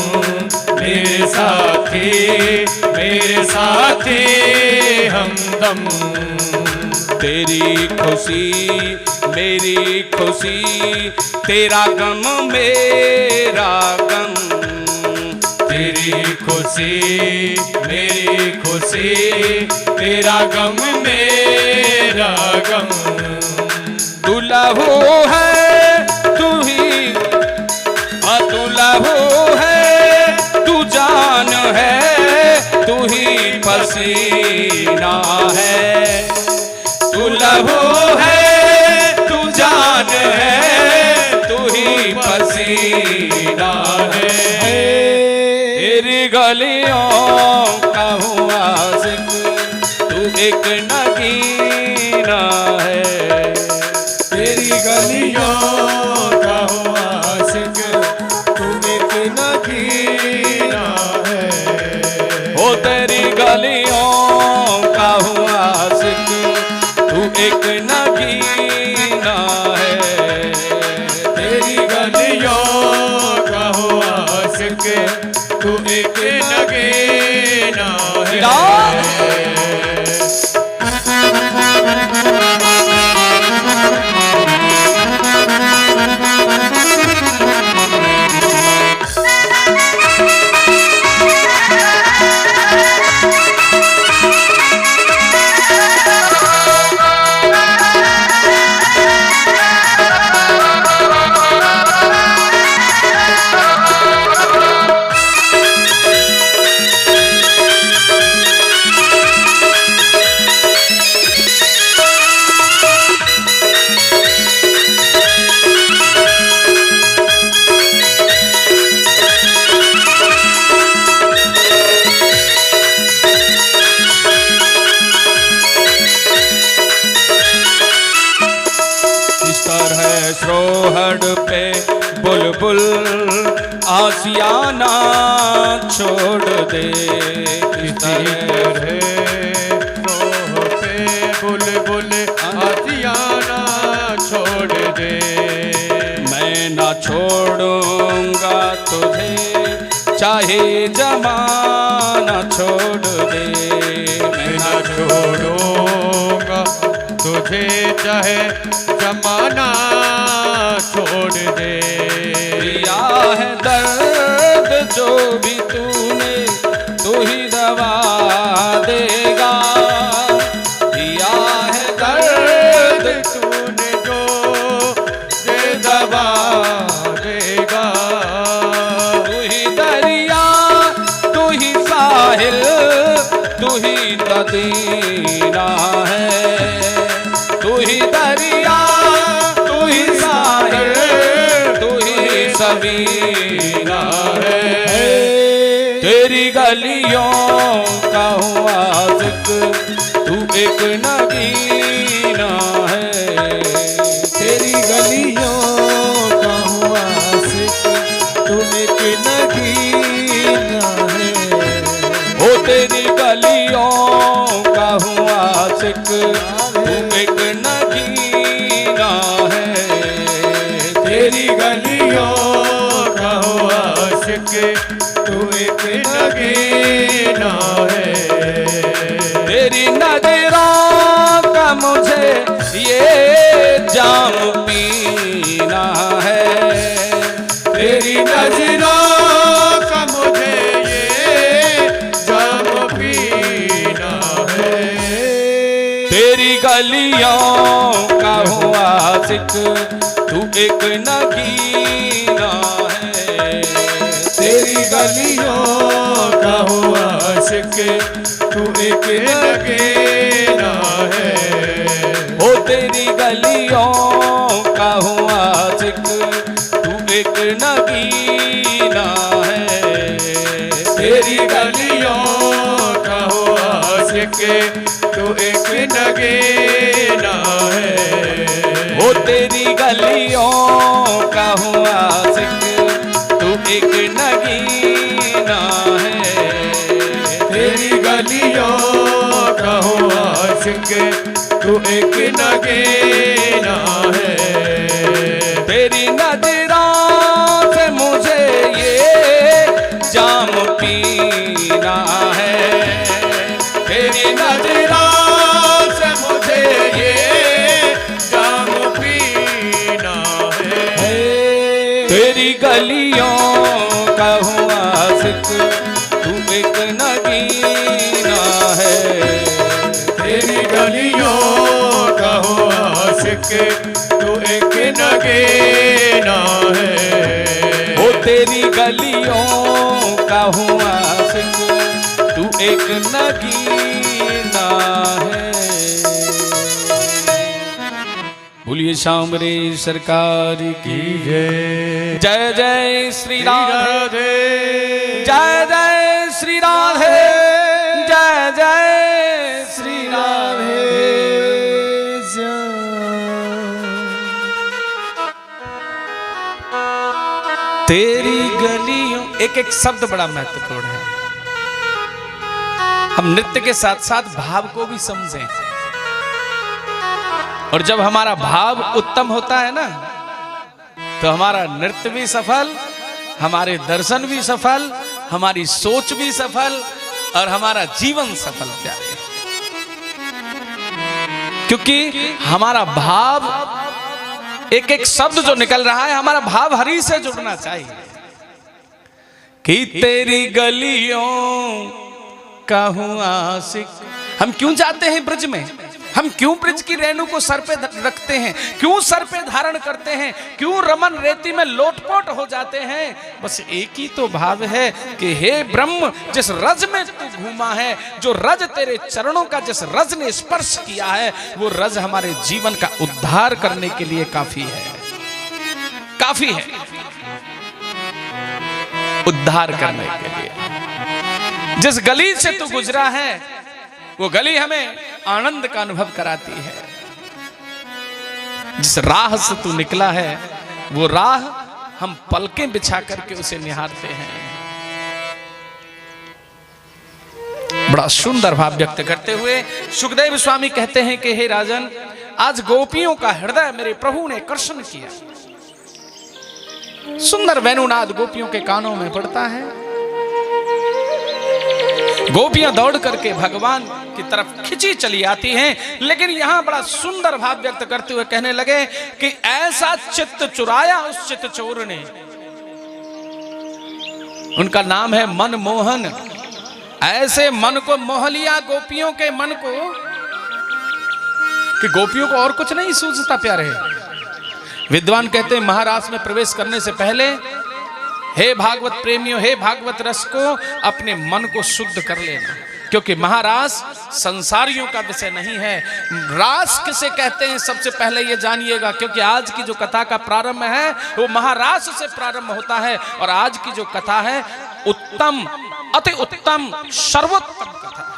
मेरे साथी हमदम। तेरी खुशी मेरी खुशी, तेरा गम मेरा गम। तेरी खुशी मेरी खुशी, तेरा गम मेरा गम। दुल्हो है तू ही, दुल्हो है तू, जान है तू ही पसीना है। दुल्हो है तू, जान है तू ही पसीना है। तेरी गलियों का हुआ आशिक, तू एक नगीना है। तेरी गलियों का हुआ आशिक, तू एक नगीना है। ओ तेरी गलियों का हुआ आशिक, तू एक नगीना है। तेरी गलियों का हुआ आशिक, तू एक नगीना है। सोहड़ पे बुलबुल आसियाना छोड़ दे। है रोह पे बुलबुल आसियाना छोड़ दे। मैं ना छोड़ूंगा तुझे, चाहे जमाना छोड़ दे। मैं ना छोड़ूंगा तुझे, चाहे जमाना छोड़ दे। दिया है दर्द जो भी तूने, तू ही दवा देगा। दिया है दर्द तूने जो ये दवा देगा। तू ही दरिया, तू ही साहिल, तू ही नदीना है। तू ही दरिया, तू ही साहिल, तू ही सबीना है। तेरी गलियों का हुआ आशिक, तू एक नगीना है। तेरी गलियों का हुआ आशिक, तू एक नगीना है। ओ तेरी गलियों का हुआ आशिक, तू एक नगीना है। तेरी गलियों का हुआ आशिक, तू एक नगीना है। तेरी नजरों का मुझे ये जाम पीना है। तेरी नजरों का मुझे ये जाम पीना है। तेरी गलियों का हुआ आशिक, तू एक नगीना है। तेरी गलियों का हुआ आशिक, तू एक नगीना है। ओ तेरी गलियों का हुआ आशिक, तू एक नगीना है। तेरी गलियों का हुआ आशिक, तू एक नगीना है। ओ तेरी गलियों का हुआ आशिक, तू एक नगीना है। तेरी गलियों का हुआ आशिक, तू एक नगीना है। तेरी नजरों से मुझे ये जाम पीना है। तेरी नजरों से मुझे ये जाम पीना है। तेरी गलियों का हूँ आशिक, तू एक नगीना है। तेरी गलियों का हो आशिक, तू एक नगीना है। ओ तेरी गलियों का हूँ आशिक, तू एक नगीना है। बोलिए शामरे सरकार की जय जय जय श्री राधे, राधे जय जय श्री राधे, जय जय श्री राधे। तेरी गलियों, एक एक शब्द बड़ा महत्वपूर्ण है। हम नृत्य के साथ साथ भाव को भी समझें, और जब हमारा भाव उत्तम होता है ना, तो हमारा नृत्य भी सफल, हमारे दर्शन भी सफल, हमारी सोच भी सफल, और हमारा जीवन सफल प्यारे। क्योंकि हमारा भाव, एक एक शब्द जो निकल रहा है, हमारा भाव हरि से जुड़ना चाहिए। कि तेरी गलियों का हूं आशिक। हम क्यों जाते हैं ब्रज में? हम क्यों ब्रज की रेणु को सर पे रखते हैं? क्यों सर पे धारण करते हैं? क्यों रमन रेती में लोटपोट हो जाते हैं? बस एक ही तो भाव है कि हे ब्रह्म, जिस रज में तू घूमा है, जो रज तेरे चरणों का जिस रज ने स्पर्श किया है, वो रज हमारे जीवन का उद्धार करने के लिए काफी है, काफी है उद्धार करने के लिए। जिस गली से तू गुजरा है, वो गली हमें आनंद का अनुभव कराती है। जिस राह से तू निकला है, वो राह हम पलकें बिछा करके उसे निहारते हैं। बड़ा सुंदर भाव व्यक्त करते हुए सुखदेव स्वामी कहते हैं कि हे राजन, आज गोपियों का हृदय मेरे प्रभु ने कर्षण किया। सुंदर वेणुनाद गोपियों के कानों में पड़ता है। गोपियां दौड़ करके भगवान की तरफ खिंची चली आती हैं, लेकिन यहां बड़ा सुंदर भाव व्यक्त करते हुए कहने लगे कि ऐसा चित्त चुराया उस चित्त चोर ने। उनका नाम है मनमोहन। ऐसे मन को मोह लिया गोपियों के मन को कि गोपियों को और कुछ नहीं सूझता प्यारे। विद्वान कहते हैं महारास में प्रवेश करने से पहले हे भागवत प्रेमियों, हे भागवत रस को अपने मन को शुद्ध कर लेना, क्योंकि महारास संसारियों का विषय नहीं है। रास किसे कहते हैं सबसे पहले ये जानिएगा, क्योंकि आज की जो कथा का प्रारंभ है वो महारास से प्रारंभ होता है। और आज की जो कथा है उत्तम, अति उत्तम, सर्वोत्तम कथा है।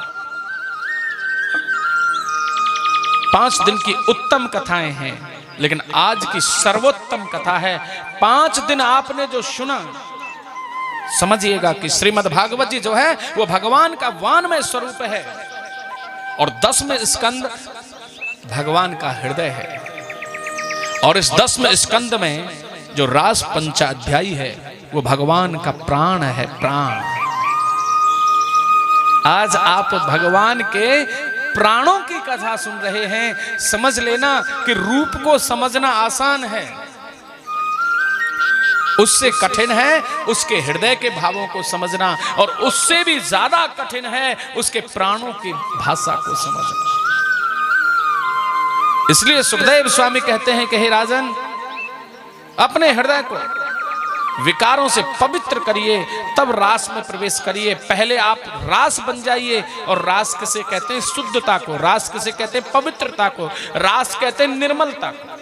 5 दिन की उत्तम कथाएं हैं, लेकिन आज की सर्वोत्तम कथा है। 5 दिन आपने जो सुना, समझिएगा कि श्रीमद् भागवत जी जो है वो भगवान का वानमय स्वरूप है, और 10वें स्कंद भगवान का हृदय है। और इस 10वें स्कंद में जो रास पंचाध्यायी है वो भगवान का प्राण है, प्राण। आज आप भगवान के प्राणों की कथा सुन रहे हैं। समझ लेना कि रूप को समझना आसान है, उससे कठिन है उसके हृदय के भावों को समझना, और उससे भी ज्यादा कठिन है उसके प्राणों की भाषा को समझना। इसलिए सुखदेव स्वामी कहते हैं कि हे राजन, अपने हृदय को विकारों से पवित्र करिए, तब रास में प्रवेश करिए। पहले आप रास बन जाइए। और रास किसे कहते हैं? शुद्धता को। रास किसे कहते हैं? पवित्रता को। रास कहते हैं निर्मलता को।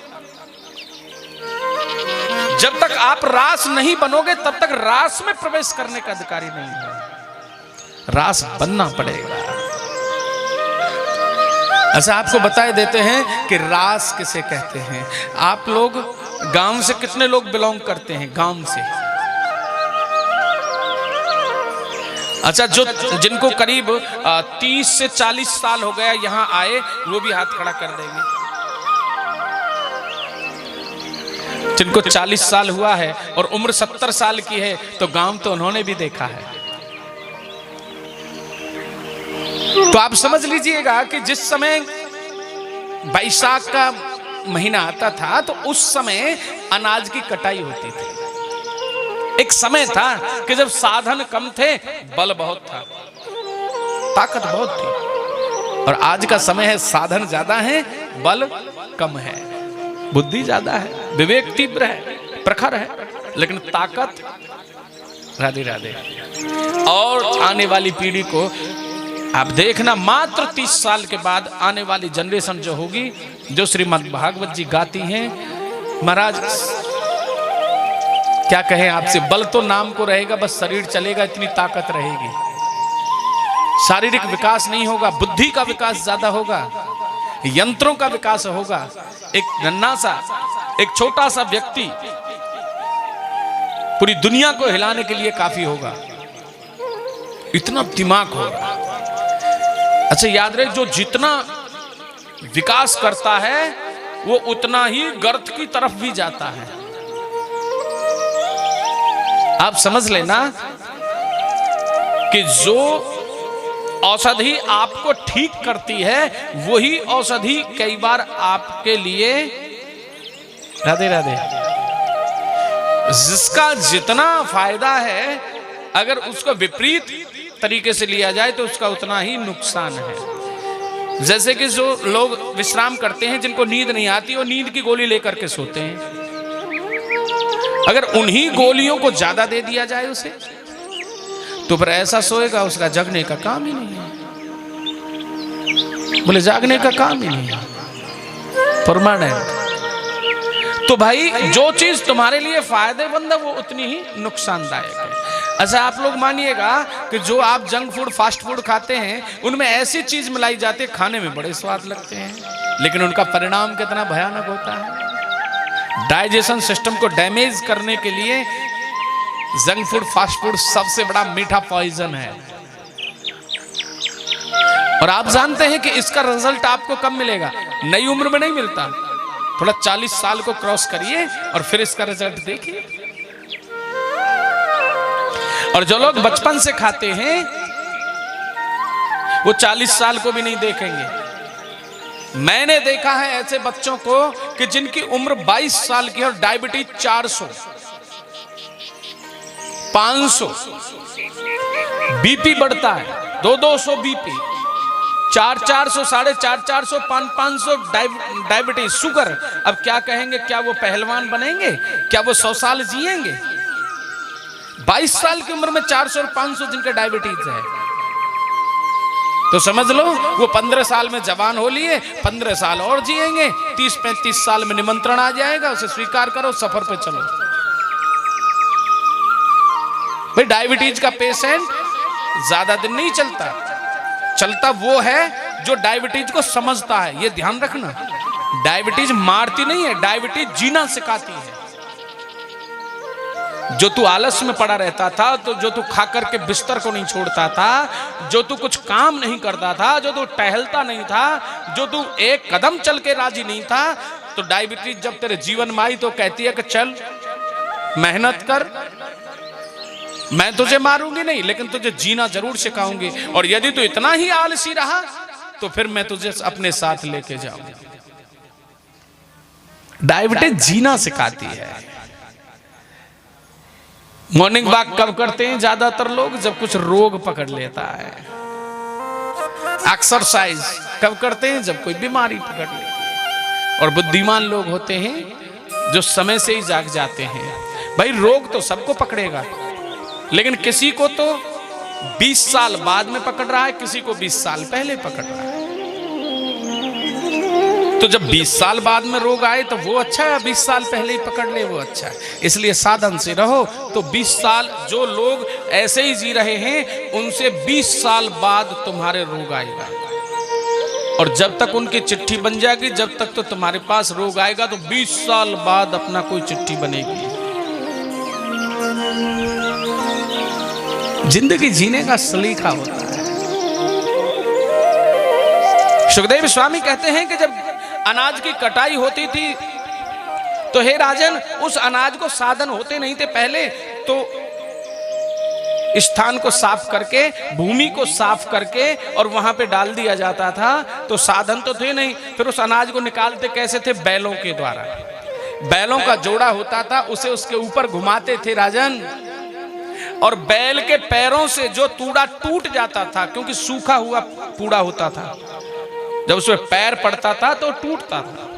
जब तक आप रास नहीं बनोगे तब तक रास में प्रवेश करने का अधिकारी नहीं है। रास बनना पड़ेगा। अच्छा, आपको बताए देते हैं कि रास किसे कहते हैं। आप लोग गांव से कितने लोग बिलोंग करते हैं? गांव से अच्छा, जो जिनको करीब 30 से 40 साल हो गया यहाँ आए, वो भी हाथ खड़ा कर देंगे। जिनको 40 साल हुआ है और उम्र 70 साल की है, तो गांव तो उन्होंने भी देखा है। तो आप समझ लीजिएगा कि जिस समय बैसाख का महीना आता था, तो उस समय अनाज की कटाई होती थी। एक समय था कि जब साधन कम थे, बल बहुत था, ताकत बहुत थी। और आज का समय है साधन ज्यादा है, बल कम है, बुद्धि ज्यादा है, विवेक तीव्र है, प्रखर है, लेकिन ताकत राधे राधे। और आने वाली पीढ़ी को आप देखना, मात्र 30 साल के बाद आने वाली जनरेशन जो होगी, जो श्रीमद् भागवत जी गाती हैं, महाराज क्या कहें आपसे, बल तो नाम को रहेगा, बस शरीर चलेगा, इतनी ताकत रहेगी। शारीरिक विकास नहीं होगा, बुद्धि का विकास ज्यादा होगा, यंत्रों का विकास होगा। एक नन्हा सा, एक छोटा सा व्यक्ति पूरी दुनिया को हिलाने के लिए काफी होगा, इतना दिमाग होगा। अच्छा याद रहे, जो जितना विकास करता है वो उतना ही गर्त की तरफ भी जाता है। आप समझ लेना कि जो औषधि आपको ठीक करती है, वही औषधि कई बार आपके लिए राधे राधे, जिसका जितना फायदा है, अगर उसको विपरीत तरीके से लिया जाए तो उसका उतना ही नुकसान है। जैसे कि जो लोग विश्राम करते हैं, जिनको नींद नहीं आती, वो नींद की गोली लेकर के सोते हैं। अगर उन्हीं गोलियों को ज्यादा दे दिया जाए उसे, तो फिर ऐसा सोएगा, उसका जगने का काम ही नहीं है। बोले जागने का काम ही नहीं है, परमानेंट। तो भाई जो चीज तुम्हारे लिए फायदेमंद है, वो उतनी ही नुकसानदायक है। अच्छा आप लोग मानिएगा कि जो आप जंक फूड, फास्ट फूड खाते हैं, उनमें ऐसी चीज मिलाई जाती है, खाने में बड़े स्वाद लगते हैं, लेकिन उनका परिणाम कितना भयानक होता है। डाइजेशन सिस्टम को डैमेज करने के लिए जंक फूड, फास्ट फूड सबसे बड़ा मीठा पॉइजन है। और आप जानते हैं कि इसका रिजल्ट आपको कब मिलेगा? नई उम्र में नहीं मिलता, थोड़ा 40 साल को क्रॉस करिए और फिर इसका रिजल्ट देखिए। और जो लोग बचपन से खाते हैं, वो 40 साल को भी नहीं देखेंगे। मैंने देखा है ऐसे बच्चों को कि जिनकी उम्र 22 साल की है और डायबिटीज 400, 500, बीपी बढ़ता है, 200 बीपी, 400, 450, 500 डायबिटीज, शुगर। अब क्या कहेंगे, क्या वो पहलवान बनेंगे? क्या वो 100 साल जिएंगे? 22 साल की उम्र में 400 और 500 जिनका डायबिटीज है, तो समझ लो वो 15 साल में जवान हो लिए, 15 साल और जिएंगे, 30-35 साल में निमंत्रण आ जाएगा, उसे स्वीकार करो, सफर पे चलो। भाई डायबिटीज का पेशेंट ज्यादा दिन नहीं चलता, चलता वो है जो डायबिटीज को समझता है। ये ध्यान रखना, डायबिटीज मारती नहीं है, डायबिटीज जीना सिखाती है। जो तू आलस में पड़ा रहता था, तो जो तू खा करके बिस्तर को नहीं छोड़ता था, जो तू कुछ काम नहीं करता था, जो तू टहलता नहीं था, जो तू एक कदम चल के राजी नहीं था, तो डायबिटीज जब तेरे जीवन में आई तो कहती है कि चल मेहनत कर, मैं तुझे मारूंगी नहीं, लेकिन तुझे जीना जरूर सिखाऊंगी, और यदि तू इतना ही आलसी रहा तो फिर मैं तुझे अपने साथ लेके जाऊंगी। डायबिटीज जीना सिखाती है। मॉर्निंग वॉक कब करते हैं ज्यादातर लोग? जब कुछ रोग पकड़ लेता है। एक्सरसाइज कब करते हैं? जब कोई बीमारी पकड़ लेती है। और बुद्धिमान लोग होते हैं जो समय से ही जाग जाते हैं। भाई रोग तो सबको पकड़ेगा, लेकिन किसी को तो 20 साल बाद में पकड़ रहा है, किसी को 20 साल पहले पकड़ रहा है। तो जब 20 साल बाद में रोग आए तो वो अच्छा है, 20 साल पहले ही पकड़ ले वो अच्छा है। इसलिए साधन से रहो। तो 20 साल जो लोग ऐसे ही जी रहे हैं, उनसे 20 साल बाद तुम्हारे रोग आएगा, और जब तक उनकी चिट्ठी बन जाएगी, जब तक तो तुम्हारे पास रोग आएगा, तो 20 साल बाद अपना कोई चिट्ठी बनेगी। जिंदगी जीने का सलीका होता है। सुखदेव स्वामी कहते हैं कि जब अनाज की कटाई होती थी तो हे राजन, उस अनाज को साधन होते नहीं थे पहले, तो स्थान को साफ करके, भूमि को साफ करके और वहां पे डाल दिया जाता था। तो साधन तो थे नहीं, फिर उस अनाज को निकालते कैसे थे? बैलों के द्वारा। बैलों का जोड़ा होता था, उसे उसके ऊपर घुमाते थे राजन, और बैल के पैरों से जो तूड़ा टूट जाता था, क्योंकि सूखा हुआ तूड़ा होता था, जब उसमें पैर पड़ता था तो टूटता था,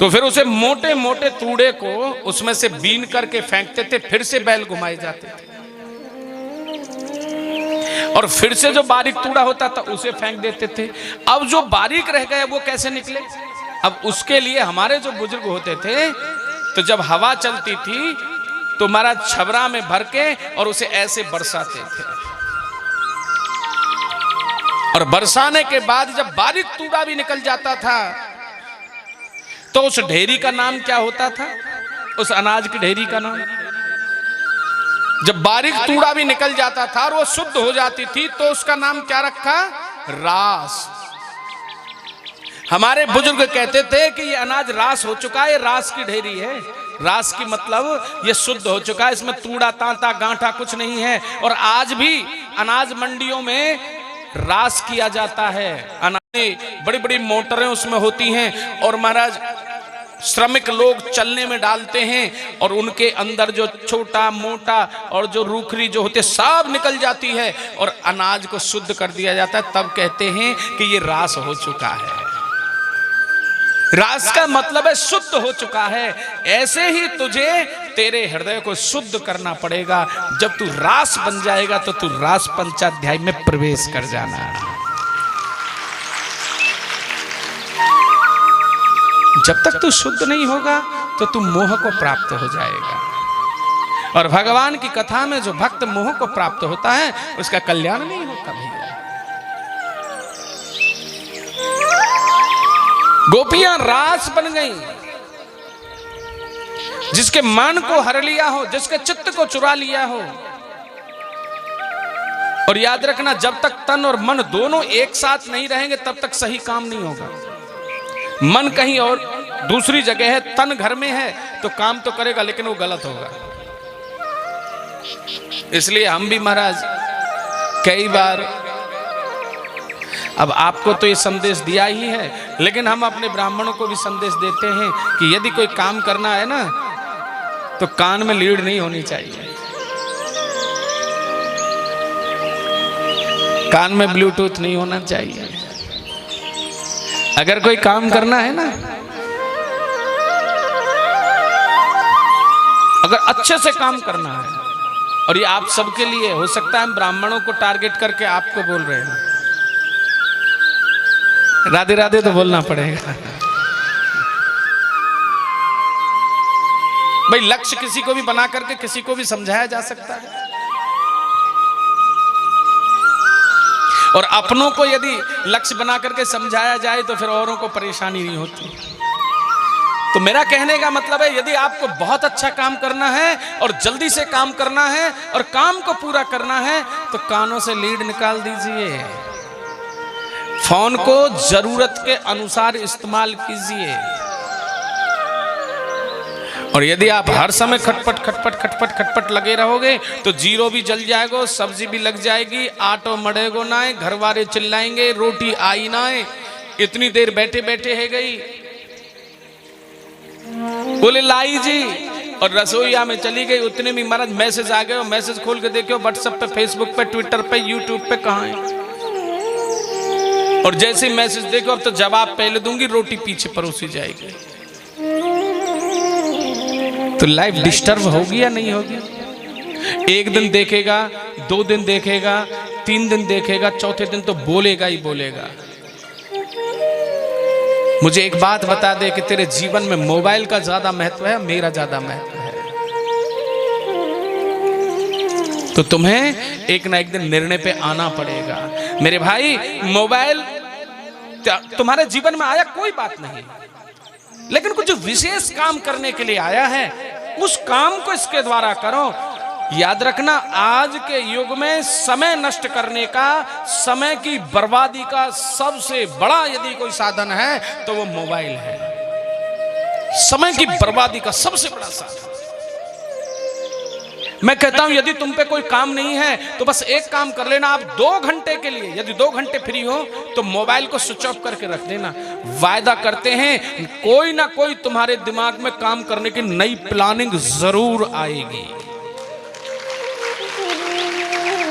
तो फिर उसे मोटे मोटे तूड़े को उसमें से बीन करके फेंकते थे, फिर से बैल घुमाए जाते थे, और फिर से जो बारीक तूड़ा होता था उसे फेंक देते थे। अब जो बारीक रह गए वो कैसे निकले? अब उसके लिए हमारे जो बुजुर्ग होते थे, तो जब हवा चलती थी तो हमारा छबरा में भर के और उसे ऐसे बरसाते थे, और बरसाने के बाद जब बारीक तूड़ा भी निकल जाता था तो उस ढेरी का नाम क्या होता था? उस अनाज की ढेरी का नाम, जब बारीक तूड़ा भी निकल जाता था और वो शुद्ध हो जाती थी तो उसका नाम क्या रखा? रास। हमारे बुजुर्ग कहते थे कि ये अनाज रास हो चुका है, ये रास की ढेरी है। रास की मतलब ये शुद्ध हो चुका है, इसमें तूड़ा तांता गांठा कुछ नहीं है। और आज भी अनाज मंडियों में रास किया जाता है, अनाज बड़ी बड़ी मोटरें उसमें होती हैं, और महाराज श्रमिक लोग चलने में डालते हैं, और उनके अंदर जो छोटा मोटा और जो रूखरी जो होते सब निकल जाती है, और अनाज को शुद्ध कर दिया जाता है। तब कहते हैं कि ये रास हो चुका है। रास का मतलब है शुद्ध हो चुका है। ऐसे ही तुझे तेरे हृदय को शुद्ध करना पड़ेगा। जब तू रास बन जाएगा तो तू रास पंचाध्याय में प्रवेश कर जाना। जब तक तू शुद्ध नहीं होगा तो तू मोह को प्राप्त हो जाएगा, और भगवान की कथा में जो भक्त मोह को प्राप्त होता है उसका कल्याण नहीं होता भैया। गोपियां रास बन गई, जिसके मन को हर लिया हो, जिसके चित्त को चुरा लिया हो। और याद रखना, जब तक तन और मन दोनों एक साथ नहीं रहेंगे तब तक सही काम नहीं होगा। मन कहीं और दूसरी जगह है, तन घर में है, तो काम तो करेगा लेकिन वो गलत होगा। इसलिए हम भी महाराज कई बार, अब आपको तो ये संदेश दिया ही है, लेकिन हम अपने ब्राह्मणों को भी संदेश देते हैं कि यदि कोई काम करना है ना तो कान में लीड नहीं होनी चाहिए, कान में ब्लूटूथ नहीं होना चाहिए। अगर कोई काम करना है ना, अगर अच्छे से काम करना है, और ये आप सबके लिए हो सकता है, हम ब्राह्मणों को टारगेट करके आपको बोल रहे हैं, राधे राधे तो बोलना पड़ेगा भाई। लक्ष्य किसी को भी बना करके किसी को भी समझाया जा सकता है, और अपनों को यदि लक्ष्य बना करके समझाया जाए तो फिर औरों को परेशानी नहीं होती। तो मेरा कहने का मतलब है, यदि आपको बहुत अच्छा काम करना है और जल्दी से काम करना है और काम को पूरा करना है तो कानों से लीड निकाल दीजिए, फोन को जरूरत के अनुसार इस्तेमाल कीजिए। और यदि आप हर समय खटपट खटपट खटपट खटपट लगे रहोगे तो जीरो भी जल जाएगा, सब्जी भी लग जाएगी, आटो मड़ेगो ना, घर वाले चिल्लाएंगे, रोटी आई ना, इतनी देर बैठे बैठे है गई, बोले लाई जी, और रसोईया में चली गई, उतने में महाराज मैसेज आ गए, मैसेज खोल के देखो व्हाट्सएप पे, फेसबुक पे, ट्विटर पे, यूट्यूब पे, कहाँ है। और जैसे मैसेज देखो अब तो जवाब पहले दूंगी, रोटी पीछे परोसी जाएगी। तो लाइफ डिस्टर्ब होगी या नहीं होगी? एक दिन देखेगा, 2 दिन देखेगा, 3 दिन देखेगा, चौथे दिन तो बोलेगा ही बोलेगा। मुझे एक बात बता दे कि तेरे जीवन में मोबाइल का ज्यादा महत्व है, मेरा ज्यादा महत्व है? तो तुम्हें एक ना एक दिन निर्णय पे आना पड़ेगा। मेरे भाई, मोबाइल तुम्हारे जीवन में आया कोई बात नहीं, लेकिन कुछ विशेष काम करने के लिए आया है, उस काम को इसके द्वारा करो। याद रखना, आज के युग में समय नष्ट करने का, समय की बर्बादी का सबसे बड़ा यदि कोई साधन है तो वो मोबाइल है। समय की बर्बादी का सबसे बड़ा साधन। मैं कहता हूं यदि तुम पे कोई काम नहीं है तो बस एक काम कर लेना, आप 2 घंटे के लिए, यदि 2 घंटे फ्री हो तो मोबाइल को स्विच ऑफ करके रख देना। वायदा करते हैं कोई ना कोई तुम्हारे दिमाग में काम करने की नई प्लानिंग जरूर आएगी।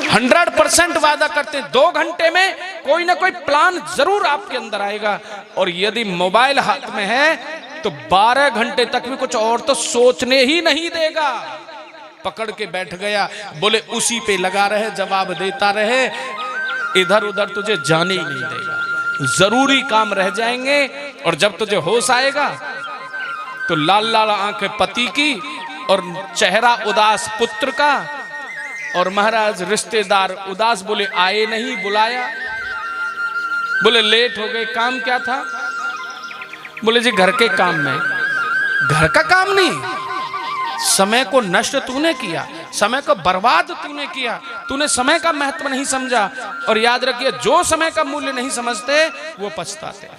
100% वादा करते हैं 2 घंटे में कोई ना कोई प्लान जरूर आपके अंदर आएगा। और यदि मोबाइल हाथ में है तो 12 घंटे तक भी कुछ और तो सोचने ही नहीं देगा। पकड़ के बैठ गया, बोले उसी पे लगा रहे, जवाब देता रहे, इधर उधर तुझे जाने ही नहीं देगा। जरूरी काम रह जाएंगे और जब तुझे होश आएगा तो लाल लाल आंखें पति की और चेहरा उदास पुत्र का, और महाराज रिश्तेदार उदास, बोले आए नहीं, बुलाया, बोले लेट हो गए, काम क्या था? बोले जी घर के काम में। घर का काम नहीं, समय को नष्ट तूने किया, समय को बर्बाद तूने किया, तूने समय का महत्व नहीं समझा। और याद रखिए जो समय का मूल्य नहीं समझते वो पछताते हैं।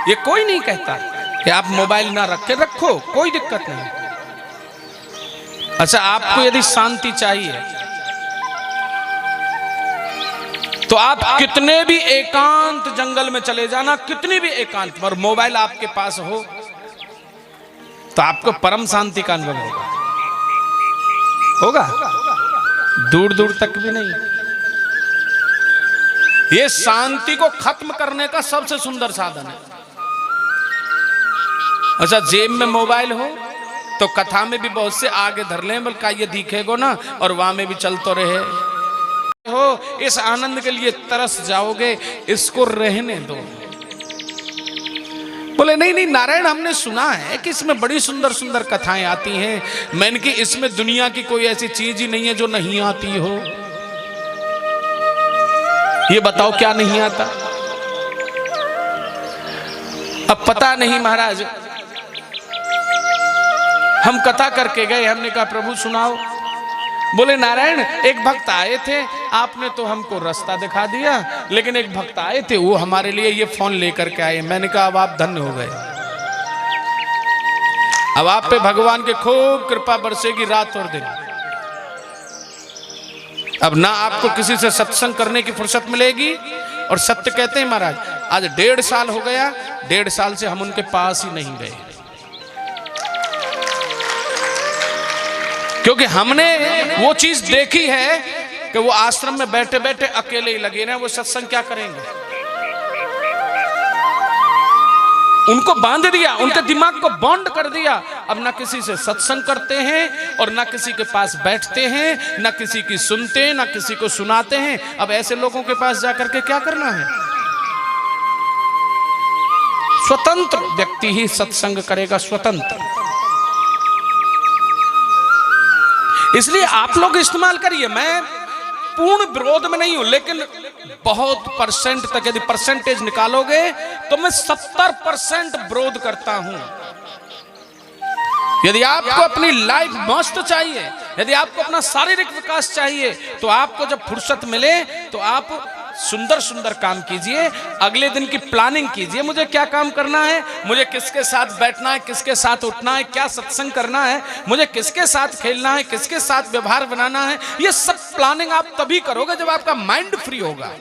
ये कोई नहीं कहता कि आप मोबाइल ना रखे, रखो, कोई दिक्कत नहीं। अच्छा, आपको यदि शांति चाहिए तो आप कितने भी एकांत जंगल में चले जाना, कितनी भी एकांत, और मोबाइल आपके पास हो तो आपको परम शांति का अनुभव होगा, दूर दूर तक भी नहीं। ये शांति को खत्म करने का सबसे सुंदर साधन है। अच्छा, जेब में मोबाइल हो तो कथा में भी बहुत से आगे धर लें, बल्कि ये दिखेगो ना, और वहां में भी चलते रहे हो, इस आनंद के लिए तरस जाओगे, इसको रहने दो। बोले नहीं नहीं नारायण, हमने सुना है कि इसमें बड़ी सुंदर सुंदर कथाएं आती हैं, मैंने कि इसमें दुनिया की कोई ऐसी चीज ही नहीं है जो नहीं आती हो। ये बताओ क्या नहीं आता? अब पता नहीं महाराज, हम कथा करके गए, हमने कहा प्रभु सुनाओ। बोले नारायण, एक भक्त आए थे, आपने तो हमको रास्ता दिखा दिया, लेकिन एक भक्त आए थे, वो हमारे लिए ये फोन लेकर के आए। मैंने कहा अब आप धन्य हो गए, अब आप पे भगवान के खूब कृपा बरसेगी रात और दिन। अब ना आपको किसी से सत्संग करने की फुर्सत मिलेगी। और सत्य कहते हैं महाराज, आज 1.5 साल हो गया, 1.5 साल से हम उनके पास ही नहीं गए, क्योंकि हमने वो चीज देखी है कि वो आश्रम में बैठे बैठे अकेले ही लगे रहे, वो सत्संग क्या करेंगे? उनको बांध दिया, उनके दिमाग को बॉन्ड कर दिया। अब ना किसी से सत्संग करते हैं और ना किसी के पास बैठते हैं, ना किसी की सुनते हैं, ना किसी को सुनाते हैं। अब ऐसे लोगों के पास जाकर के क्या करना है? स्वतंत्र व्यक्ति ही सत्संग करेगा, स्वतंत्र। इसलिए आप लोग इस्तेमाल करिए। मैं पूर्ण विरोध में नहीं हूं, लेकिन बहुत % तक यदि परसेंटेज निकालोगे तो मैं 70% विरोध करता हूं। यदि आपको अपनी लाइफ मस्त चाहिए, यदि आपको अपना शारीरिक विकास चाहिए, तो आपको जब फुर्सत मिले तो आप सुंदर सुंदर काम कीजिए। अगले दिन की प्लानिंग कीजिए, मुझे क्या काम करना है, मुझे किसके साथ बैठना है, किसके साथ उठना है, क्या सत्संग करना है, मुझे किसके साथ खेलना है, किसके साथ व्यवहार बनाना है। ये सब प्लानिंग आप तभी करोगे जब आपका माइंड फ्री होगा।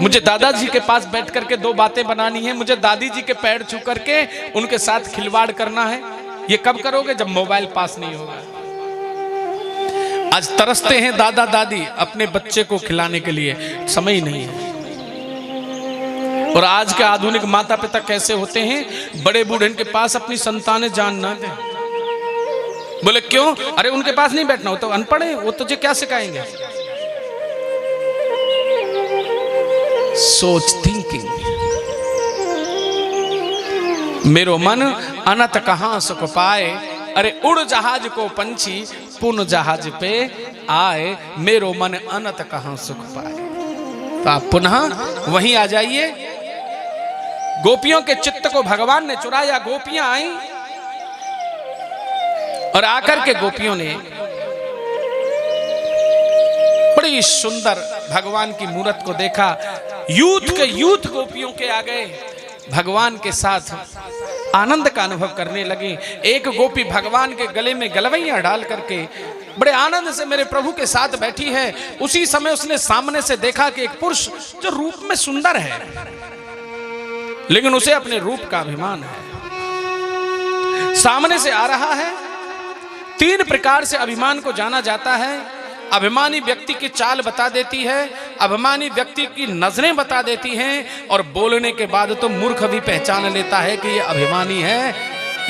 मुझे दादाजी के पास बैठ करके 2 बातें बनानी है, मुझे दादी जी के पैर छू करके उनके साथ खिलवाड़ करना है। ये कब करोगे? जब मोबाइल पास नहीं होगा। आज तरसते हैं दादा दादी अपने बच्चे को खिलाने के लिए, समय ही नहीं है। और आज के आधुनिक माता पिता कैसे होते हैं, बड़े बूढ़े के पास अपनी संतानें जान ना दें। बोले क्यों? अरे उनके पास नहीं बैठना, हो तो अनपढ़ है, वो तुझे क्या सिखाएंगे? सोच, थिंकिंग। मेरो मन अनत कहां सुख पाए, अरे उड़ जहाज को पंछी पुन जहाज पे आए, मेरो मन अनत कहां सुख पाए। तो आप पुनः वहीं आ जाइए। गोपियों के चित्त को भगवान ने चुराया, गोपियां आई और आकर के गोपियों ने बड़ी सुंदर भगवान की मूर्त को देखा। यूथ गोपियों के आ गए, भगवान के साथ आनंद का अनुभव करने लगी। एक गोपी भगवान के गले में गलवैयां डाल करके बड़े आनंद से मेरे प्रभु के साथ बैठी है। उसी समय उसने सामने से देखा कि एक पुरुष जो रूप में सुंदर है, लेकिन उसे अपने रूप का अभिमान है, सामने से आ रहा है। 3 प्रकार से अभिमान को जाना जाता है। अभिमानी व्यक्ति की चाल बता देती है, अभिमानी व्यक्ति की नजरें बता देती हैं, और बोलने के बाद तो मूर्ख भी पहचान लेता है कि यह अभिमानी है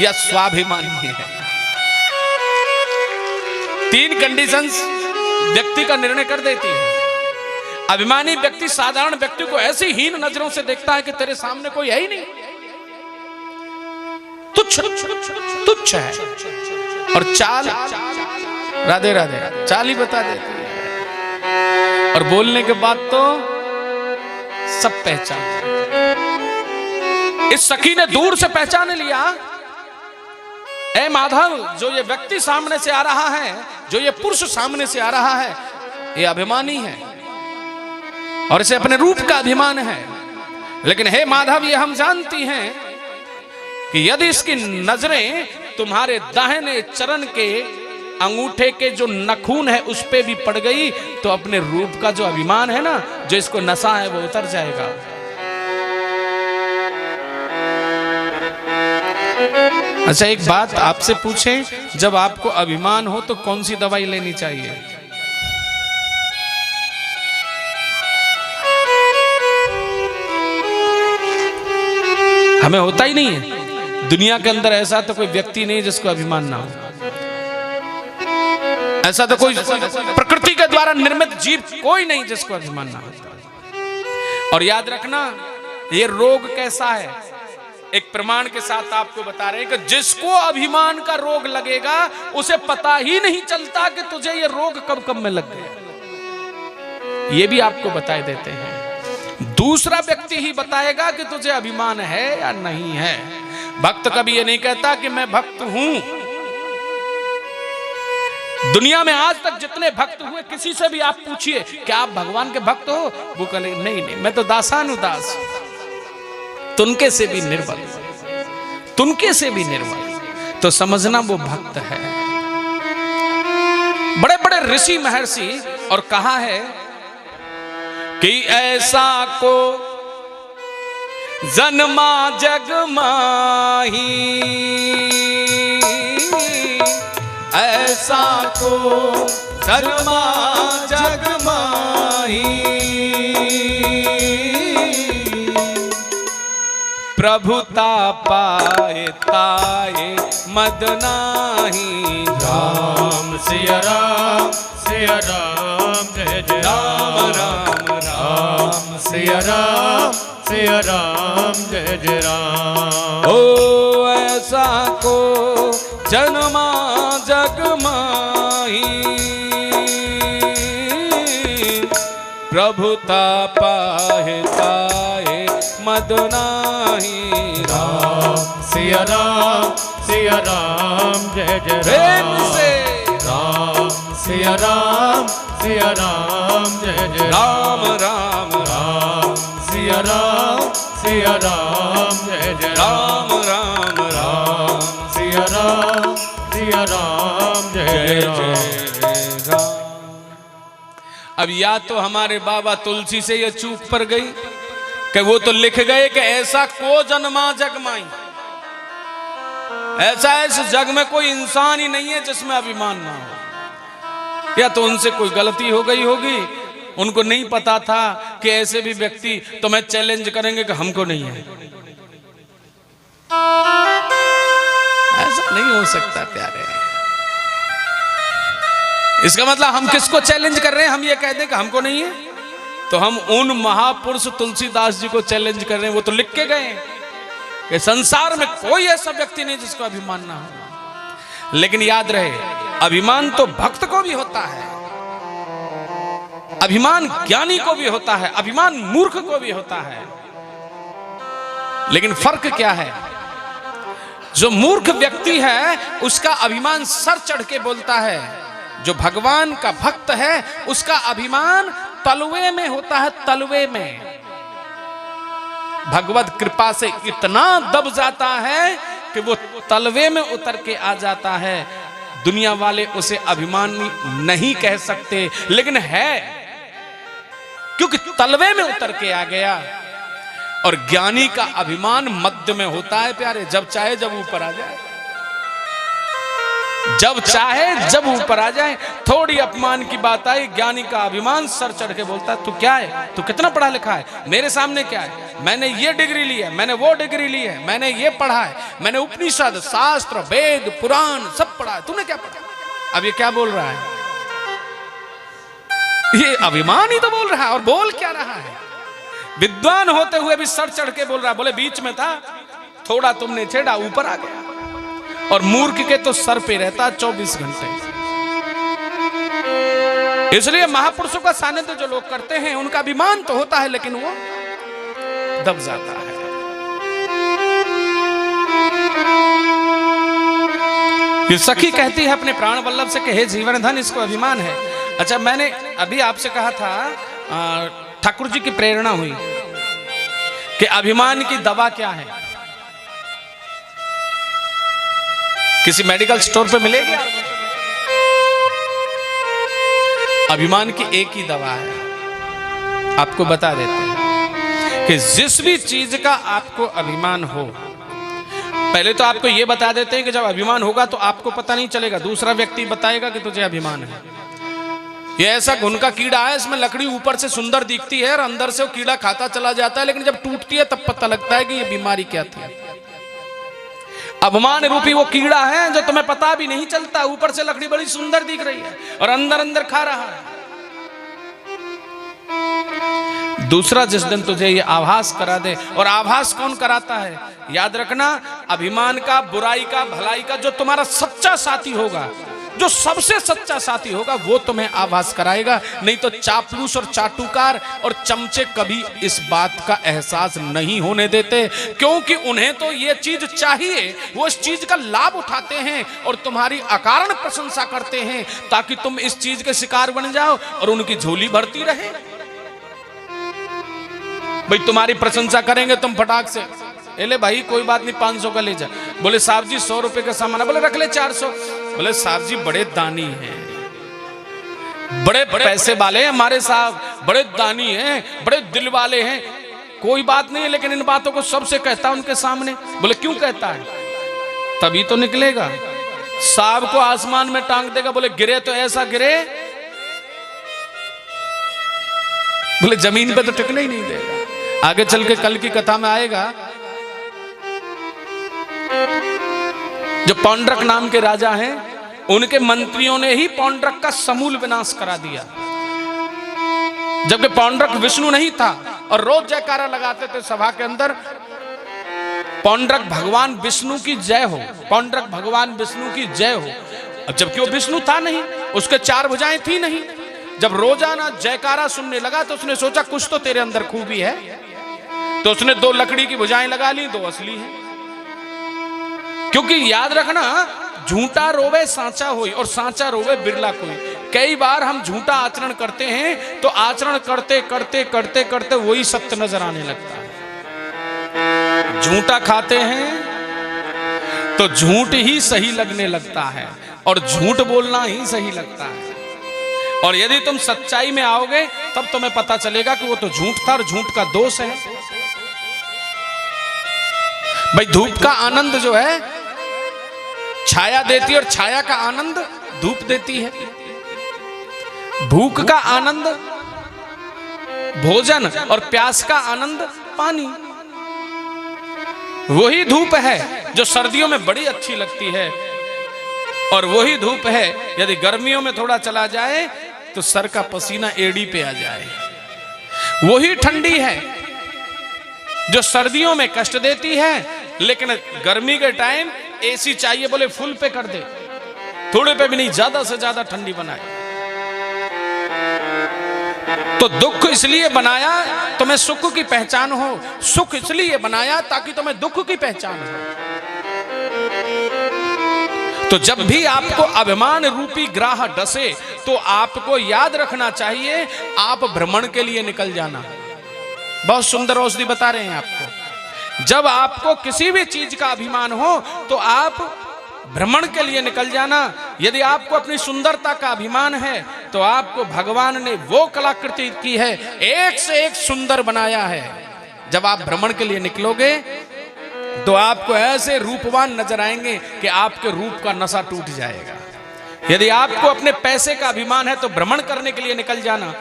या स्वाभिमानी है। 3 कंडीशंस व्यक्ति का निर्णय कर देती है। अभिमानी व्यक्ति साधारण व्यक्ति को ऐसी हीन नजरों से देखता है कि तेरे सामने कोई है ही नहीं, तुच्छ है, और चाल राधे राधे चाल ही बता देती है, और बोलने के बाद तो सब पहचान। इस सखी ने दूर से पहचान लिया, ऐ माधव, जो ये व्यक्ति सामने से आ रहा है, जो ये पुरुष सामने से आ रहा है, ये अभिमानी है और इसे अपने रूप का अभिमान है। लेकिन हे माधव, ये हम जानती हैं कि यदि इसकी नजरें तुम्हारे दाहिने चरण के अंगूठे के जो नखून है उस पे भी पड़ गई तो अपने रूप का जो अभिमान है ना, जो इसको नशा है, वो उतर जाएगा। अच्छा, एक बात आपसे पूछें, जब आपको अभिमान हो तो कौन सी दवाई लेनी चाहिए? हमें होता ही नहीं है। दुनिया के अंदर ऐसा तो कोई व्यक्ति नहीं जिसको अभिमान ना हो। ऐसा तो कोई प्रकृति के द्वारा निर्मित जीव कोई नहीं जिसको अभिमान ना हो। और याद रखना, ये रोग कैसा है, एक प्रमाण के साथ आपको बता रहे हैं कि जिसको अभिमान का रोग लगेगा उसे पता ही नहीं चलता कि तुझे ये रोग कब कब में लग गया। ये भी आपको बताए देते हैं। दूसरा व्यक्ति ही बताएगा कि तुझे अभिमान है या नहीं है। भक्त कभी ये नहीं कहता कि मैं भक्त हूं। दुनिया में आज तक जितने भक्त हुए, किसी से भी आप पूछिए क्या आप भगवान के भक्त हो, वो कहे नहीं, मैं तो दासानुदास, तुनके से भी निर्बल, तुनके से भी निर्बल। तो समझना वो भक्त है। बड़े बड़े ऋषि महर्षि, और कहा है कि ऐसा को जन्मा जग माही, ऐसा को जन्मा जग माही, प्रभुता पाए ताए मद नाही। राम सिया राम जय जय राम, राम राम सिया राम जय जय राम। ओ ऐसा को जन्मा जग माही, प्रभुता पाहे ताए मद नाही। राम सिया राम जय जय प्रेम से राम सिया राम जय जय राम, राम राम सिया राम जय जय राम, राम राम सिया राम जय राम। अब या तो हमारे बाबा तुलसी से ये चूक पर गई कि वो तो लिख गए कि ऐसा को जन्मा जग माई, ऐसा इस जग में कोई इंसान ही नहीं है जिसमें अभिमान ना हो। या तो उनसे कोई गलती हो गई होगी, उनको नहीं पता था कि ऐसे भी व्यक्ति तो मैं चैलेंज करेंगे कि हमको नहीं है। ऐसा नहीं हो सकता प्यारे। इसका मतलब हम किसको चैलेंज कर रहे हैं? हम ये कह दें कि हमको नहीं है, तो हम उन महापुरुष तुलसीदास जी को चैलेंज कर रहे हैं। वो तो लिख के गए कि संसार में कोई ऐसा व्यक्ति नहीं जिसको अभिमान ना हो। लेकिन याद रहे, अभिमान तो भक्त को भी होता है, अभिमान ज्ञानी को भी होता है, अभिमान मूर्ख को भी होता है। लेकिन फर्क क्या है? जो मूर्ख व्यक्ति है उसका अभिमान सर चढ़ के बोलता है, जो भगवान का भक्त है उसका अभिमान तलवे में होता है, तलवे में। भगवत कृपा से इतना दब जाता है कि वो तलवे में उतर के आ जाता है। दुनिया वाले उसे अभिमानी नहीं कह सकते, लेकिन है, क्योंकि तलवे में उतर के आ गया। और ज्ञानी का अभिमान मध्य में होता है प्यारे, जब चाहे जब ऊपर आ जाए, जब चाहे जब ऊपर आ जाए। थोड़ी अपमान की बात आई, ज्ञानी का अभिमान सर चढ़ के बोलता है, तू क्या है, तू कितना पढ़ा लिखा है, मेरे सामने क्या है, मैंने ये डिग्री ली है, मैंने वो डिग्री ली है, मैंने ये पढ़ा है, मैंने उपनिषद शास्त्र वेद पुराण सब पढ़ा है, तूने क्या पढ़ा। अब ये क्या बोल रहा है, ये अभिमान ही तो बोल रहा है। और बोल क्या रहा है, विद्वान होते हुए भी सर चढ़ के बोल रहा है, बोले बीच में था, थोड़ा तुमने छेड़ा, ऊपर आ गया। और मूर्ख के तो सर पे रहता 24 घंटे। इसलिए महापुरुषों का सानिध्य जो लोग करते हैं उनका अभिमान तो होता है, लेकिन वो दब जाता है। ये सखी कहती है अपने प्राण वल्लभ से कि हे जीवन धन, इसको अभिमान है। अच्छा, मैंने अभी आपसे कहा था ठाकुर जी की प्रेरणा हुई कि अभिमान की दवा क्या है, किसी मेडिकल स्टोर पे मिलेगी? अभिमान की एक ही दवा है, आपको बता देते हैं कि जिस भी चीज का आपको अभिमान हो, पहले तो आपको यह बता देते हैं कि जब अभिमान होगा तो आपको पता नहीं चलेगा, दूसरा व्यक्ति बताएगा कि तुझे अभिमान है। ये ऐसा घुन का कीड़ा है, इसमें लकड़ी ऊपर से सुंदर दिखती है और अंदर से वो कीड़ा खाता चला जाता है, लेकिन जब टूटती है तब पता लगता है कि ये बीमारी क्या थी। अभिमान रूपी वो कीड़ा है जो तुम्हें पता भी नहीं चलता, ऊपर से लकड़ी बड़ी सुंदर दिख रही है और अंदर अंदर खा रहा है। दूसरा जिस दिन तुझे ये आभास करा दे, और आभास कौन कराता है, याद रखना, अभिमान का, बुराई का, भलाई का जो तुम्हारा सच्चा साथी होगा, जो सबसे सच्चा साथी होगा, वो तुम्हें आभास कराएगा। नहीं तो चापलूस और चाटुकार और चमचे कभी इस बात का एहसास नहीं होने देते, क्योंकि उन्हें तो ये चीज चाहिए, वो इस चीज का लाभ उठाते हैं और तुम्हारी अकारण प्रशंसा करते हैं ताकि तुम इस चीज के शिकार बन जाओ और उनकी झोली भरती रहे। भाई तुम्हारी प्रशंसा करेंगे तुम फटाक से, ले भाई कोई बात नहीं 500 का ले जा, बोले साहब जी 100 रुपए का सामान, बोले रख ले 400, बोले साहब जी बड़े दानी हैं, बड़े पैसे वाले हैं हमारे साहब, बड़े दानी हैं, बड़े दिल वाले हैं। कोई बात नहीं है, लेकिन इन बातों को सबसे कहता है उनके सामने। बोले क्यों कहता है, तभी तो निकलेगा, साहब को आसमान में टांग देगा, बोले गिरे तो ऐसा गिरे, बोले जमीन पे तो टिकने ही नहीं देगा। आगे चल के कल की कथा में आएगा, जो पौंड्रक नाम के राजा हैं, उनके मंत्रियों ने ही पौंड्रक का समूल विनाश करा दिया, जबकि पौंड्रक विष्णु नहीं था और रोज जयकारा लगाते थे सभा के अंदर, पौंड्रक भगवान विष्णु की जय हो, पौंड्रक भगवान विष्णु की जय हो। जबकि वो विष्णु था नहीं, उसके 4 भुजाएं थी नहीं। जब रोजाना जयकारा सुनने लगा तो उसने सोचा कुछ तो तेरे अंदर खूबी है, तो उसने 2 लकड़ी की भुजाएं लगा ली, 2 असली हैं। क्योंकि याद रखना, झूठा रोवे सांचा होई और सांचा रोवे बिरला कोई। कई बार हम झूठा आचरण करते हैं तो आचरण करते करते करते करते वही सत्य नजर आने लगता है। झूठा खाते हैं तो झूठ ही सही लगने लगता है और झूठ बोलना ही सही लगता है। और यदि तुम सच्चाई में आओगे तब तुम्हें पता चलेगा कि वो तो झूठ था और झूठ का दोष है। भाई धूप का आनंद जो है छाया देती है और छाया का आनंद धूप देती है। भूख का आनंद भोजन और प्यास का आनंद पानी। वही धूप है जो सर्दियों में बड़ी अच्छी लगती है और वही धूप है यदि गर्मियों में थोड़ा चला जाए तो सर का पसीना एड़ी पे आ जाए। वही ठंडी है जो सर्दियों में कष्ट देती है, लेकिन गर्मी के टाइम एसी चाहिए, बोले फुल पे कर दे, थोड़े पे भी नहीं, ज्यादा से ज्यादा ठंडी बनाए। तो दुख इसलिए बनाया तुम्हें सुख की पहचान हो, सुख इसलिए बनाया ताकि तुम्हें दुख की पहचान हो। तो जब भी आपको अभिमान रूपी ग्राह डसे तो आपको याद रखना चाहिए आप भ्रमण के लिए निकल जाना। बहुत सुंदर औषधि बता रहे हैं आपको। जब आपको किसी भी चीज का अभिमान हो तो आप भ्रमण के लिए निकल जाना। यदि आपको अपनी सुंदरता का अभिमान है तो आपको भगवान ने वो कलाकृति की है, एक से एक सुंदर बनाया है। जब आप भ्रमण के लिए निकलोगे तो आपको ऐसे रूपवान नजर आएंगे कि आपके रूप का नशा टूट जाएगा। यदि आपको अपने पैसे का अभिमान है तो भ्रमण करने के लिए निकल जाना।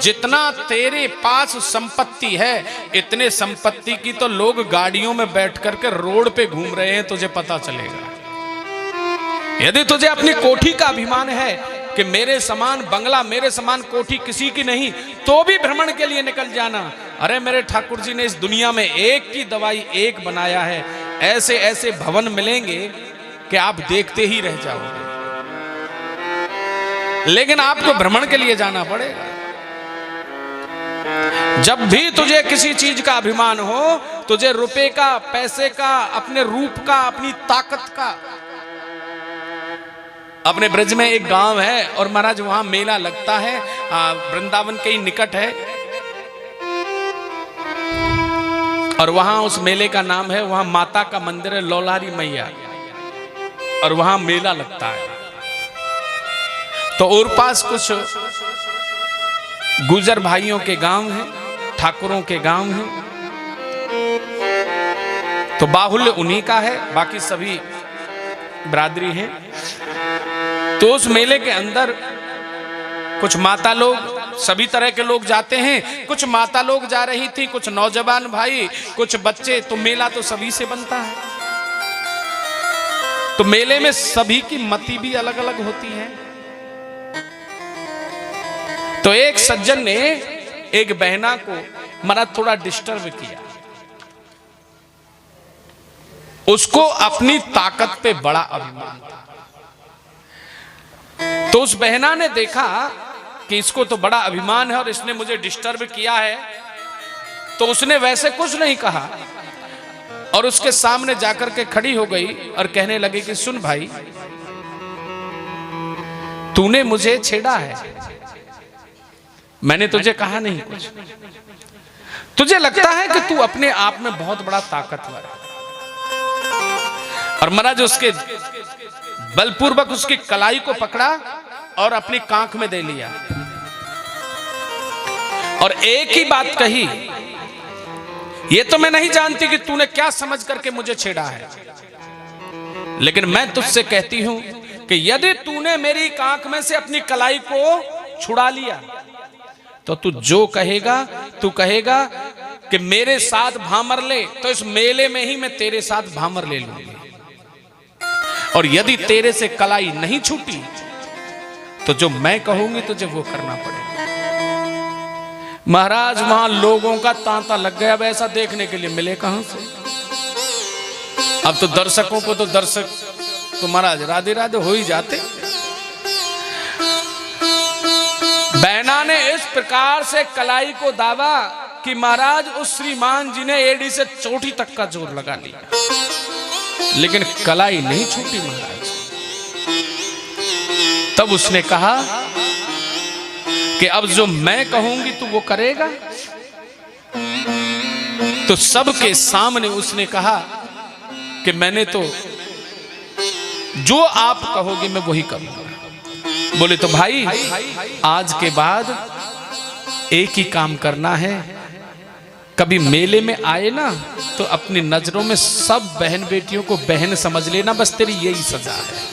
जितना तेरे पास संपत्ति है इतने संपत्ति की तो लोग गाड़ियों में बैठ करके रोड पे घूम रहे हैं, तुझे पता चलेगा। यदि तुझे अपनी कोठी का अभिमान है कि मेरे समान बंगला, मेरे समान कोठी किसी की नहीं, तो भी भ्रमण के लिए निकल जाना। अरे मेरे ठाकुर जी ने इस दुनिया में एक की दवाई एक बनाया है। ऐसे ऐसे भवन मिलेंगे कि आप देखते ही रह जाओगे, लेकिन आपको भ्रमण के लिए जाना पड़ेगा। जब भी तुझे किसी चीज का अभिमान हो, तुझे रुपए का, पैसे का, अपने रूप का, अपनी ताकत का। अपने ब्रज में एक गांव है और महाराज वहां मेला लगता है, वृंदावन के ही निकट है, और वहां उस मेले का नाम है, वहां माता का मंदिर है, लौलारी मैया, और वहां मेला लगता है। तो और पास कुछ गुजर भाइयों के गांव हैं, ठाकुरों के गांव हैं, तो बाहुल्य उन्हीं का है, बाकी सभी बरादरी हैं। तो उस मेले के अंदर कुछ माता लोग, सभी तरह के लोग जाते हैं। कुछ माता लोग जा रही थी, कुछ नौजवान भाई, कुछ बच्चे। तो मेला तो सभी से बनता है, तो मेले में सभी की मति भी अलग अलग होती है। तो एक सज्जन ने एक बहना को महाराज थोड़ा डिस्टर्ब किया। उसको अपनी ताकत पे बड़ा अभिमान था। तो उस बहना ने देखा कि इसको तो बड़ा अभिमान है और इसने मुझे डिस्टर्ब किया है, तो उसने वैसे कुछ नहीं कहा और उसके सामने जाकर के खड़ी हो गई और कहने लगी कि सुन भाई, तूने मुझे छेड़ा है, मैंने तुझे कहा नहीं कुछ। तुझे लगता है कि तू अपने आप में बहुत बड़ा ताकतवर है। और महाराज उसके बलपूर्वक उसकी कलाई को पकड़ा और अपनी कांख में दे लिया और एक ही बात कही, ये तो मैं नहीं जानती कि तूने क्या समझ करके मुझे छेड़ा है, लेकिन मैं तुझसे कहती हूं कि यदि तूने मेरी कांख में से अपनी कलाई को छुड़ा लिया तो तू जो कहेगा, तू कहेगा कि मेरे साथ भामर ले, तो इस मेले में ही मैं तेरे साथ भामर ले लूंगी। और यदि तेरे से कलाई नहीं छूटी तो जो मैं कहूंगी तुझे वो करना पड़ेगा। महाराज वहां लोगों का तांता लग गया। अब ऐसा देखने के लिए मिले कहां से? अब तो दर्शकों को तो दर्शक तो महाराज राधे राधे हो ही जाते। बहना ने इस प्रकार से कलाई को दावा कि महाराज उस श्रीमान जी ने एड़ी से चोटी तक का जोर लगा लिया, लेकिन कलाई नहीं छूटी महाराज। तब उसने कहा कि अब जो मैं कहूंगी तू वो करेगा। तो सबके सामने उसने कहा कि मैंने तो जो आप कहोगे मैं वही करूंगा। बोले तो भाई आज के बाद एक ही काम करना है, कभी मेले में आए ना तो अपनी नजरों में सब बहन बेटियों को बहन समझ लेना, बस तेरी यही सजा है।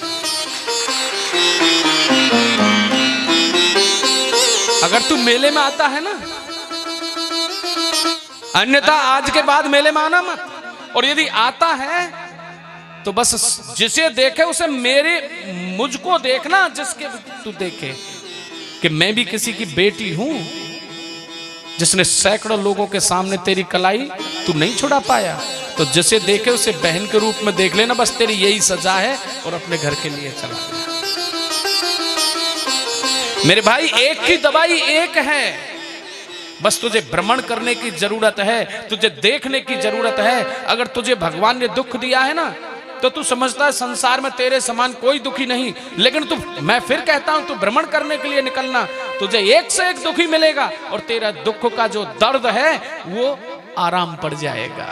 अगर तू मेले में आता है ना, अन्यथा आज के बाद मेले में आना मत। और यदि आता है तो बस जिसे देखे उसे मुझको देखना, जिसके तू देखे कि मैं भी किसी की बेटी हूं, जिसने सैकड़ों लोगों के सामने तेरी कलाई तू नहीं छुड़ा पाया, तो जिसे देखे उसे बहन के रूप में देख लेना, बस तेरी यही सजा है। और अपने घर के लिए चला गया। मेरे भाई एक की दवाई एक है, बस तुझे भ्रमण करने की जरूरत है, तुझे देखने की जरूरत है। अगर तुझे भगवान ने दुख दिया है ना, तो तू समझता है संसार में तेरे समान कोई दुखी नहीं, लेकिन मैं फिर कहता हूं तू भ्रमण करने के लिए निकलना, तुझे एक से एक दुखी मिलेगा और तेरा दुख का जो दर्द है वो आराम पड़ जाएगा।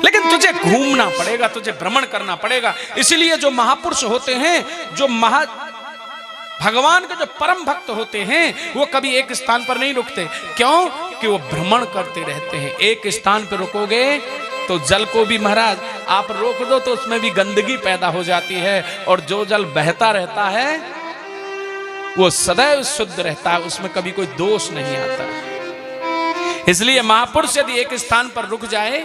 लेकिन तुझे घूमना पड़ेगा, तुझे भ्रमण करना पड़ेगा। इसीलिए जो महापुरुष होते हैं, जो भगवान के जो परम भक्त होते हैं, वो कभी एक स्थान पर नहीं रुकते। क्यों? कि वो भ्रमण करते रहते हैं। एक स्थान पर रुकोगे तो जल को भी महाराज आप रोक दो तो उसमें भी गंदगी पैदा हो जाती है, और जो जल बहता रहता है वो सदैव शुद्ध रहता है, उसमें कभी कोई दोष नहीं आता। इसलिए महापुरुष यदि एक स्थान पर रुक जाए,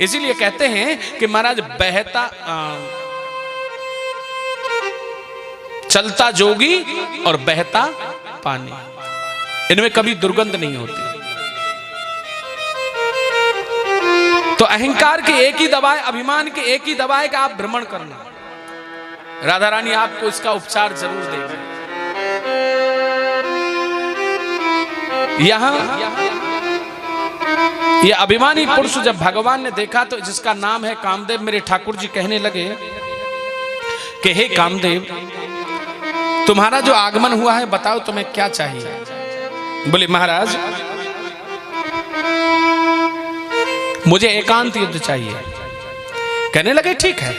इसीलिए कहते हैं कि महाराज बहता चलता जोगी और बहता पानी, इनमें कभी दुर्गंध नहीं होती। तो अहंकार की एक ही दवा है, अभिमान की एक ही दवा है कि आप भ्रमण करना। राधा रानी आपको इसका उपचार जरूर देगी। यहां यह अभिमानी पुरुष जब भगवान ने देखा तो जिसका नाम है कामदेव, मेरे ठाकुर जी कहने लगे कि हे कामदेव, तुम्हारा जो आगमन हुआ है बताओ तुम्हें क्या चाहिए। बोले महाराज मुझे एकांत युद्ध चाहिए। कहने लगे ठीक है।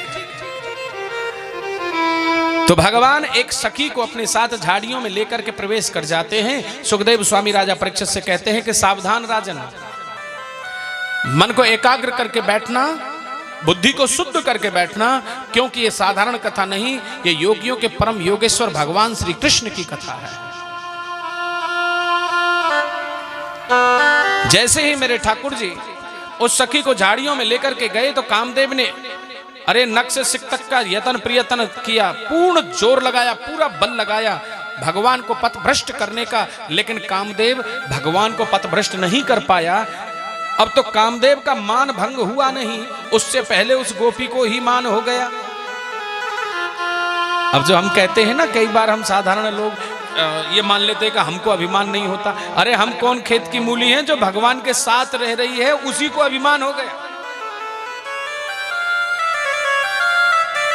तो भगवान एक सखी को अपने साथ झाड़ियों में लेकर के प्रवेश कर जाते हैं। सुखदेव स्वामी राजा परीक्षित से कहते हैं कि सावधान राजन, मन को एकाग्र करके बैठना, बुद्धि को शुद्ध करके बैठना, क्योंकि ये साधारण कथा नहीं, ये योगियों के परम योगेश्वर भगवान श्री कृष्ण की कथा है। जैसे ही मेरे ठाकुर जी उस सखी को झाड़ियों में लेकर के गए तो कामदेव ने अरे नख से सिक तक का यतन प्रयत्न किया, पूर्ण जोर लगाया, पूरा बल लगाया भगवान को पथभ्रष्ट करने का, लेकिन कामदेव भगवान को पथभ्रष्ट नहीं कर पाया। अब तो कामदेव का मान भंग हुआ नहीं, उससे पहले उस गोपी को ही मान हो गया। अब जो हम कहते हैं ना, कई बार हम साधारण लोग ये मान लेते हैं कि हमको अभिमान नहीं होता। अरे हम कौन खेत की मूली हैं, जो भगवान के साथ रह रही है उसी को अभिमान हो गया।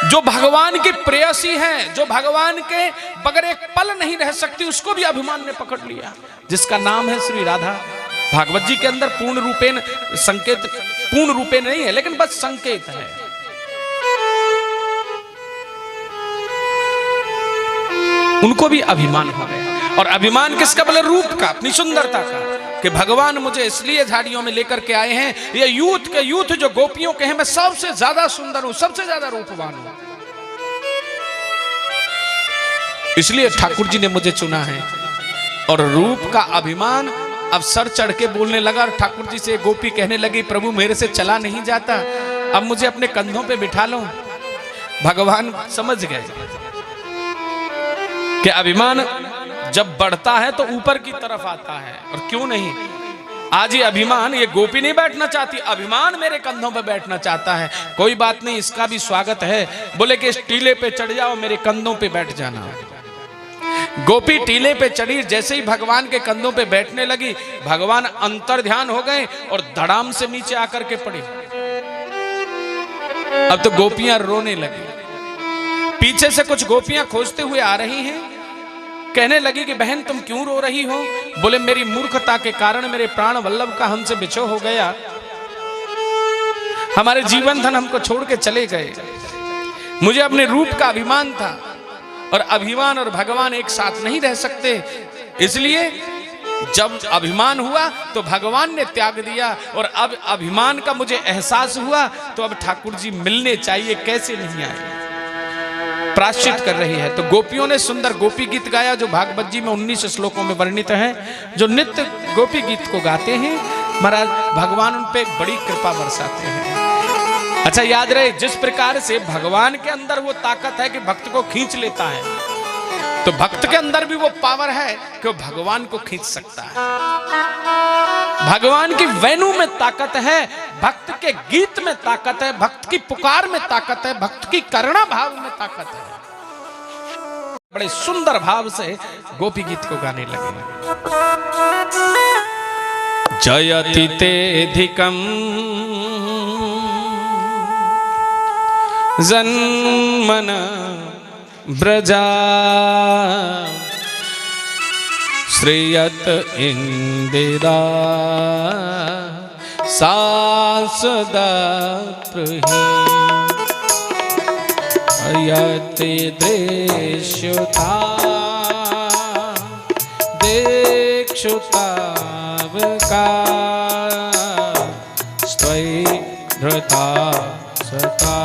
जो भगवान की प्रेयसी है, जो भगवान के बगैर एक पल नहीं रह सकती, उसको भी अभिमान ने पकड़ लिया, जिसका नाम है श्री राधा। भागवत जी के अंदर पूर्ण रूपेण संकेत, पूर्ण रूपेण नहीं है लेकिन बस संकेत है। उनको भी अभिमान हो गया, और अभिमान किसका? बोले रूप का, अपनी सुंदरता का, कि भगवान मुझे इसलिए झाड़ियों में लेकर के आए हैं, ये यूथ के यूथ जो गोपियों के हैं, मैं सबसे ज्यादा सुंदर हूं, सबसे ज्यादा रूपवान हूं, इसलिए ठाकुर जी ने मुझे चुना है। और रूप का अभिमान अब सर चढ़ के बोलने लगा। ठाकुर जी से गोपी कहने लगी, प्रभु मेरे से चला नहीं जाता, अब मुझे अपने कंधों पे बिठा लो। भगवान समझ गए कि अभिमान जब बढ़ता है तो ऊपर की तरफ आता है, और क्यों नहीं, आज ये अभिमान, ये गोपी नहीं बैठना चाहती, अभिमान मेरे कंधों पे बैठना चाहता है। कोई बात नहीं, इसका भी स्वागत है। बोले कि इस टीले पे चढ़ जाओ, मेरे कंधों पे बैठ जाना। गोपी टीले पे चढ़ी, जैसे ही भगवान के कंधों पे बैठने लगी, भगवान अंतर ध्यान हो गए और धड़ाम से नीचे आकर के पड़ी। अब तो गोपियां रोने लगी। पीछे से कुछ गोपियां खोजते हुए आ रही हैं, कहने लगी कि बहन तुम क्यों रो रही हो? बोले मेरी मूर्खता के कारण मेरे प्राण वल्लभ का हमसे बिछो हो गया, हमारे जीवन धन हमको छोड़ के चले गए। मुझे अपने रूप का अभिमान था, और अभिमान और भगवान एक साथ नहीं रह सकते, इसलिए जब अभिमान हुआ तो भगवान ने त्याग दिया, और अब अभिमान का मुझे एहसास हुआ तो अब ठाकुर जी मिलने चाहिए, कैसे नहीं आए। प्रायश्चित कर रही है। तो गोपियों ने सुंदर गोपी गीत गाया, जो भागवत जी में 19 श्लोकों में वर्णित है। जो नित्य गोपी गीत को गाते हैं, महाराज भगवान उन पे बड़ी कृपा बरसाते हैं। अच्छा याद रहे, जिस प्रकार से भगवान के अंदर वो ताकत है कि भक्त को खींच लेता है, तो भक्त के अंदर भी वो पावर है कि वो भगवान को खींच सकता है। भगवान की वेणु में ताकत है, भक्त के गीत में ताकत है, भक्त की पुकार में ताकत है, भक्त की करुणा भाव में ताकत है। बड़े सुंदर भाव से गोपी गीत को गाने लगे। जयति तेधिकम् जन्मन ब्रजा श्रेयत इंदिरा सासदा प्रही यति दृश्युता देक्षुतावका स्वयं धृता सता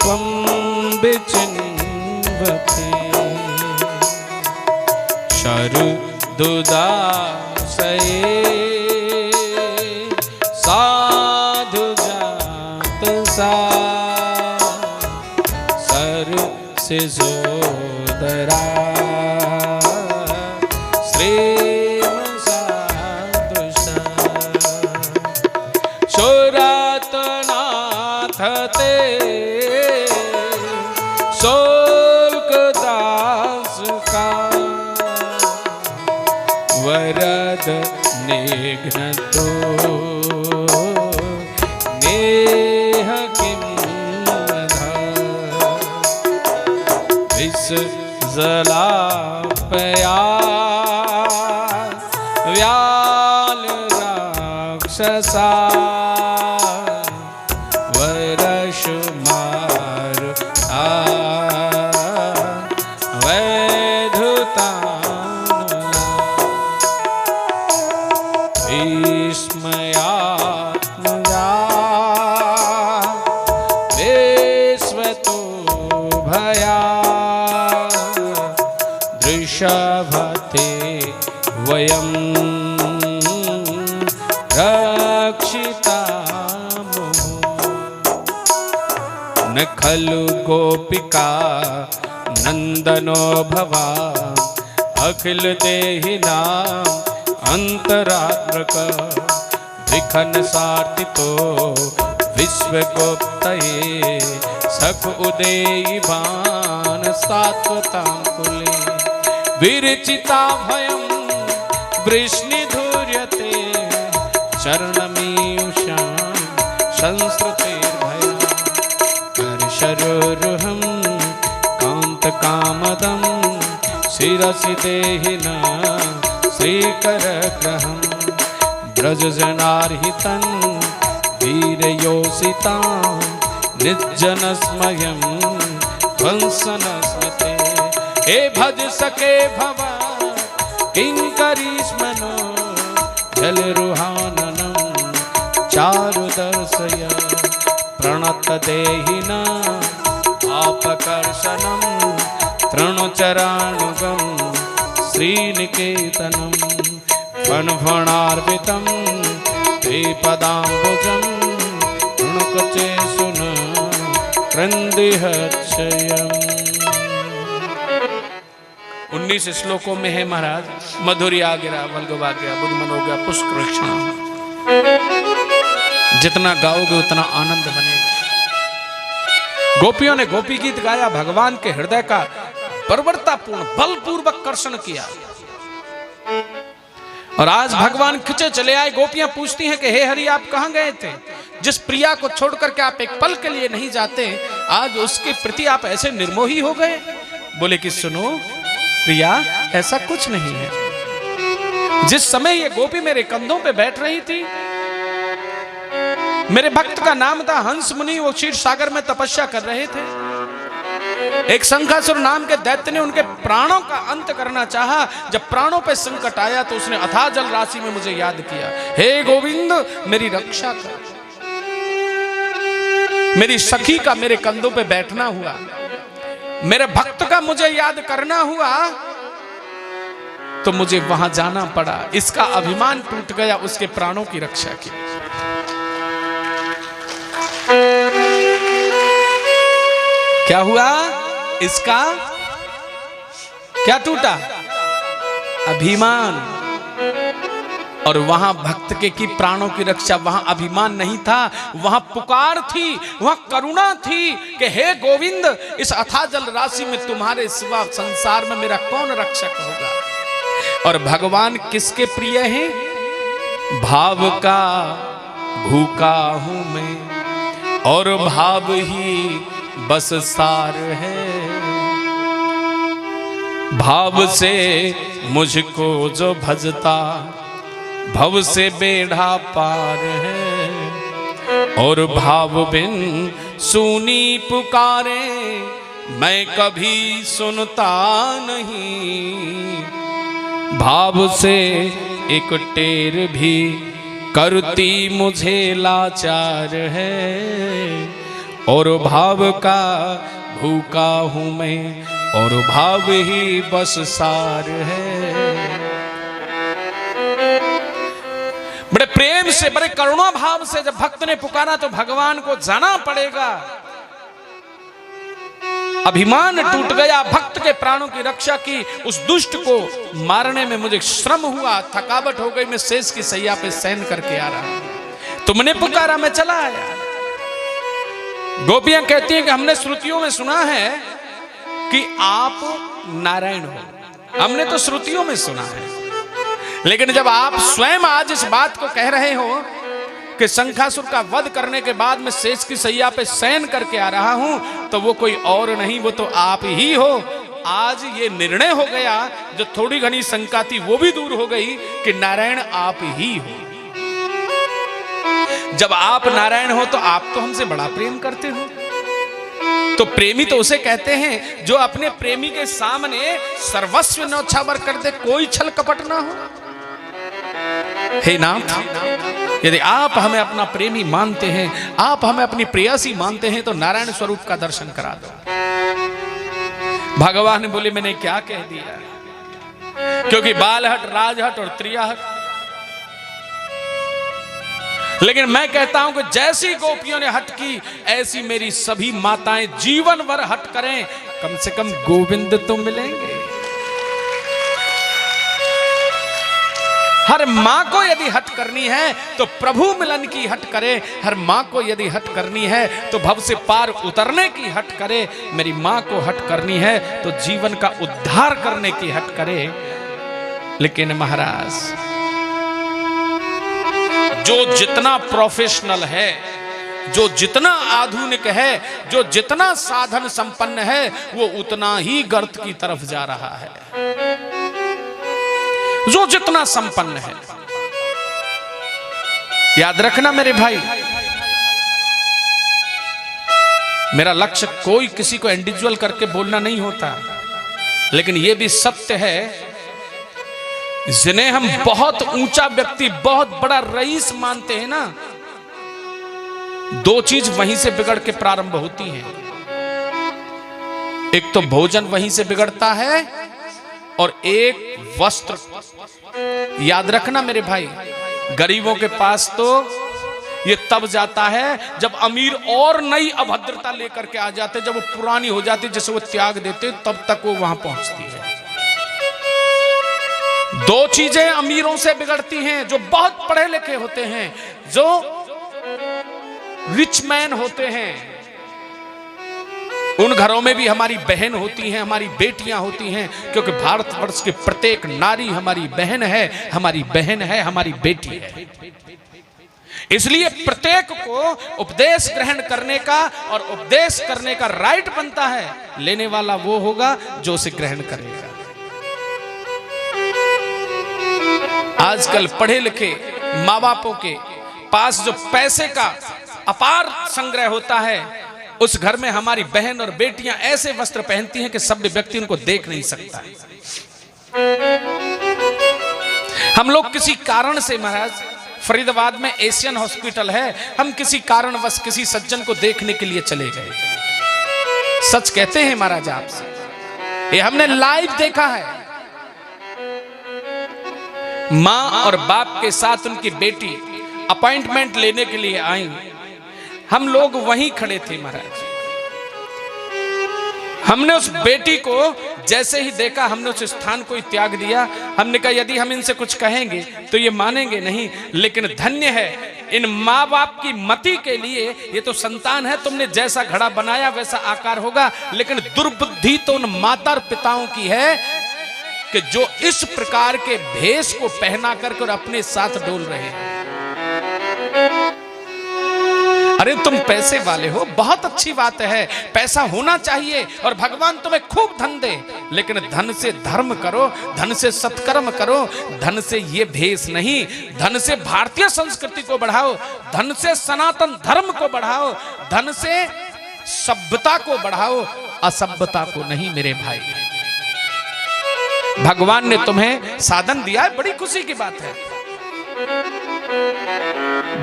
त्वं विचिन्वते शरदुदासये साधु जात सा सिजोदरा श्रीम सादृशा शोरातनाथ ते शोल्कदास का वरद निघ्नतो नेह किम जलापया व्याल राक्षसा वर्ष मार वैधुता विस्मयात्मजा विश्वतो भया दृशभते वयं रक्षितामः न खलु गोपिका नंदनो भवान् अखिल देहिनां अंतरात्मक विखन सार्थितो विश्वगोप्तये सख उदेयिवान सात्वतांकुले विरचिता भयं वृष्णिधूर्यते चरणमीयुषां संस्कृतिर्भया कर्षरोरुहं कान्तकामदं शिरसि देहिना श्रीकरग्रहं ब्रजजनार्हितं वीरयोषितां निर्जनस्मयं ध्वंसनस्मृते हे भज सके भवा किंकरीष्मनो जलरुहाननं चारुदर्शय प्रणत देहिना आपकर्षणं तृणचराणुगं श्रीनिकेतनं फणफणार्पितं ते पदाम्बुजं तृणकचेषुन क्रन्दिहर्षयम् 19 श्लोकों में है महाराज मधुरिया गिरा वल्गवा गया बुद्ध मनो गया पुष्कृष्ण। जितना गाओगे उतना आनंद बनेगा। गोपियों ने गोपी गीत गाया, भगवान के हृदय का बर्बरतापूर्ण बलपूर्वक कर्षण किया। और आज भगवान खिंचे चले आए। गोपियां पूछती हैं कि हे हरि आप कहां गए थे? जिस प्रिया को छोड़कर के आप एक पल के लिए नहीं जाते, आज उसके प्रति आप ऐसे निर्मोही हो गए। बोले कि सुनो प्रिया, ऐसा कुछ नहीं है। जिस समय ये गोपी मेरे कंधों पे बैठ रही थी, मेरे भक्त का नाम था हंस मुनि, वो क्षीर सागर में तपस्या कर रहे थे। एक शंखासुर नाम के दैत्य ने उनके प्राणों का अंत करना चाहा। जब प्राणों पे संकट आया तो उसने अथाह जल राशि में मुझे याद किया, हे गोविंद मेरी रक्षा कर। मेरी सखी का मेरे कंधों पे बैठना हुआ, मेरे भक्त का मुझे याद करना हुआ, तो मुझे वहां जाना पड़ा। इसका अभिमान टूट गया, उसके प्राणों की रक्षा की। क्या हुआ? इसका क्या टूटा? अभिमान। और वहां भक्त के की प्राणों की रक्षा, वहां अभिमान नहीं था, वहां पुकार थी, वहां करुणा थी कि हे गोविंद, इस अथाह जल राशि में तुम्हारे सिवा संसार में मेरा कौन रक्षक होगा। और भगवान किसके प्रिय हैं? भाव का भूखा हूं मैं, और भाव ही बस सार है। भाव से मुझको जो भजता भव से बेड़ा पार है। और भाव बिन सुनी पुकारे मैं कभी सुनता नहीं। भाव से एक टेर भी करती मुझे लाचार है। और भाव का भूखा हूँ मैं और भाव ही बस सार है। बड़े प्रेम से बड़े करुणा भाव से जब भक्त ने पुकारा तो भगवान को जाना पड़ेगा। अभिमान टूट गया, भक्त के प्राणों की रक्षा की, उस दुष्ट को मारने में मुझे श्रम हुआ, थकावट हो गई, मैं शेष की सैया पे शयन करके आ रहा हूं। तुमने पुकारा मैं चला आया। गोपियां कहती हैं कि हमने श्रुतियों में सुना है कि आप नारायण हो, हमने तो श्रुतियों में सुना है, लेकिन जब आप स्वयं आज इस बात को कह रहे हो कि शंखासुर का वध करने के बाद मैं शेष की सैया पे शयन करके आ रहा हूं, तो वो कोई और नहीं, वो तो आप ही हो। आज ये निर्णय हो गया, जो थोड़ी घनी शंका थी वो भी दूर हो गई कि नारायण आप ही हो। जब आप नारायण हो तो आप तो हमसे बड़ा प्रेम करते हो। तो प्रेमी तो उसे कहते हैं जो अपने प्रेमी के सामने सर्वस्व न्यौछावर कर दे, कोई छल कपट ना हो। हे नाथ, यदि आप हमें अपना प्रेमी मानते हैं, आप हमें अपनी प्रेयसी मानते हैं, तो नारायण स्वरूप का दर्शन करा दो। भगवान बोले मैंने क्या कह दिया, क्योंकि बालहट, राजहट और त्रियाहट। लेकिन मैं कहता हूं कि जैसी गोपियों ने हट की, ऐसी मेरी सभी माताएं जीवन भर हट करें, कम से कम गोविंद तो मिलेंगे। हर मां को यदि हट करनी है तो प्रभु मिलन की हट करे। हर मां को यदि हट करनी है तो भव से पार उतरने की हट करे। मेरी मां को हट करनी है तो जीवन का उद्धार करने की हट करे। लेकिन महाराज, जो जितना प्रोफेशनल है, जो जितना आधुनिक है, जो जितना साधन संपन्न है, वो उतना ही गर्त की तरफ जा रहा है। जो जितना संपन्न है, याद रखना मेरे भाई, मेरा लक्ष्य कोई किसी को इंडिविजुअल करके बोलना नहीं होता, लेकिन यह भी सत्य है, जिन्हें हम बहुत ऊंचा व्यक्ति, बहुत बड़ा रईस मानते हैं ना, दो चीज वहीं से बिगड़ के प्रारंभ होती हैं। एक तो भोजन वहीं से बिगड़ता है और एक वस्त्र। याद रखना मेरे भाई, गरीबों के पास तो ये तब जाता है जब अमीर और नई अभद्रता लेकर के आ जाते, जब वो पुरानी हो जाती, जैसे वो त्याग देते, तब तक वो वहां पहुंचती है। दो चीजें अमीरों से बिगड़ती हैं, जो बहुत पढ़े लिखे होते हैं, जो रिच मैन होते हैं, उन घरों में भी हमारी बहन होती हैं, हमारी बेटियां होती हैं, क्योंकि भारतवर्ष की प्रत्येक नारी हमारी बहन है, हमारी बहन है, हमारी बेटी है। इसलिए प्रत्येक को उपदेश ग्रहण करने का और उपदेश करने का राइट बनता है। लेने वाला वो होगा जो उसे ग्रहण करेगा। आजकल पढ़े लिखे माँ बापों के पास जो पैसे का अपार संग्रह होता है, उस घर में हमारी बहन और बेटियां ऐसे वस्त्र पहनती हैं कि सभ्य व्यक्ति उनको देख नहीं सकता। हम लोग किसी कारण से, महाराज, फरीदाबाद में एशियन हॉस्पिटल है, हम किसी कारणवश किसी सज्जन को देखने के लिए चले गए। सच कहते हैं महाराज आपसे, ये हमने लाइव देखा है। मां और बाप के साथ उनकी बेटी अपॉइंटमेंट लेने के लिए आई। हम लोग वहीं खड़े थे महाराज। हमने उस बेटी को जैसे ही देखा, हमने उस स्थान को ही त्याग दिया। हमने कहा यदि हम इनसे कुछ कहेंगे तो ये मानेंगे नहीं, लेकिन धन्य है इन माँ बाप की मति के लिए, ये तो संतान है, तुमने जैसा घड़ा बनाया वैसा आकार होगा। लेकिन दुर्बुद्धि तो उन माता और पिताओं की है कि जो इस प्रकार के भेष को पहना कर अपने साथ डोल रहे हैं। अरे तुम पैसे वाले हो, बहुत अच्छी बात है, पैसा होना चाहिए और भगवान तुम्हें खूब धन दे, लेकिन धन से धर्म करो, धन से सत्कर्म करो, धन से ये भेष नहीं, धन से भारतीय संस्कृति को बढ़ाओ, धन से सनातन धर्म को बढ़ाओ, धन से सभ्यता को बढ़ाओ, असभ्यता को नहीं मेरे भाई। भगवान ने तुम्हें साधन दिया है, बड़ी खुशी की बात है।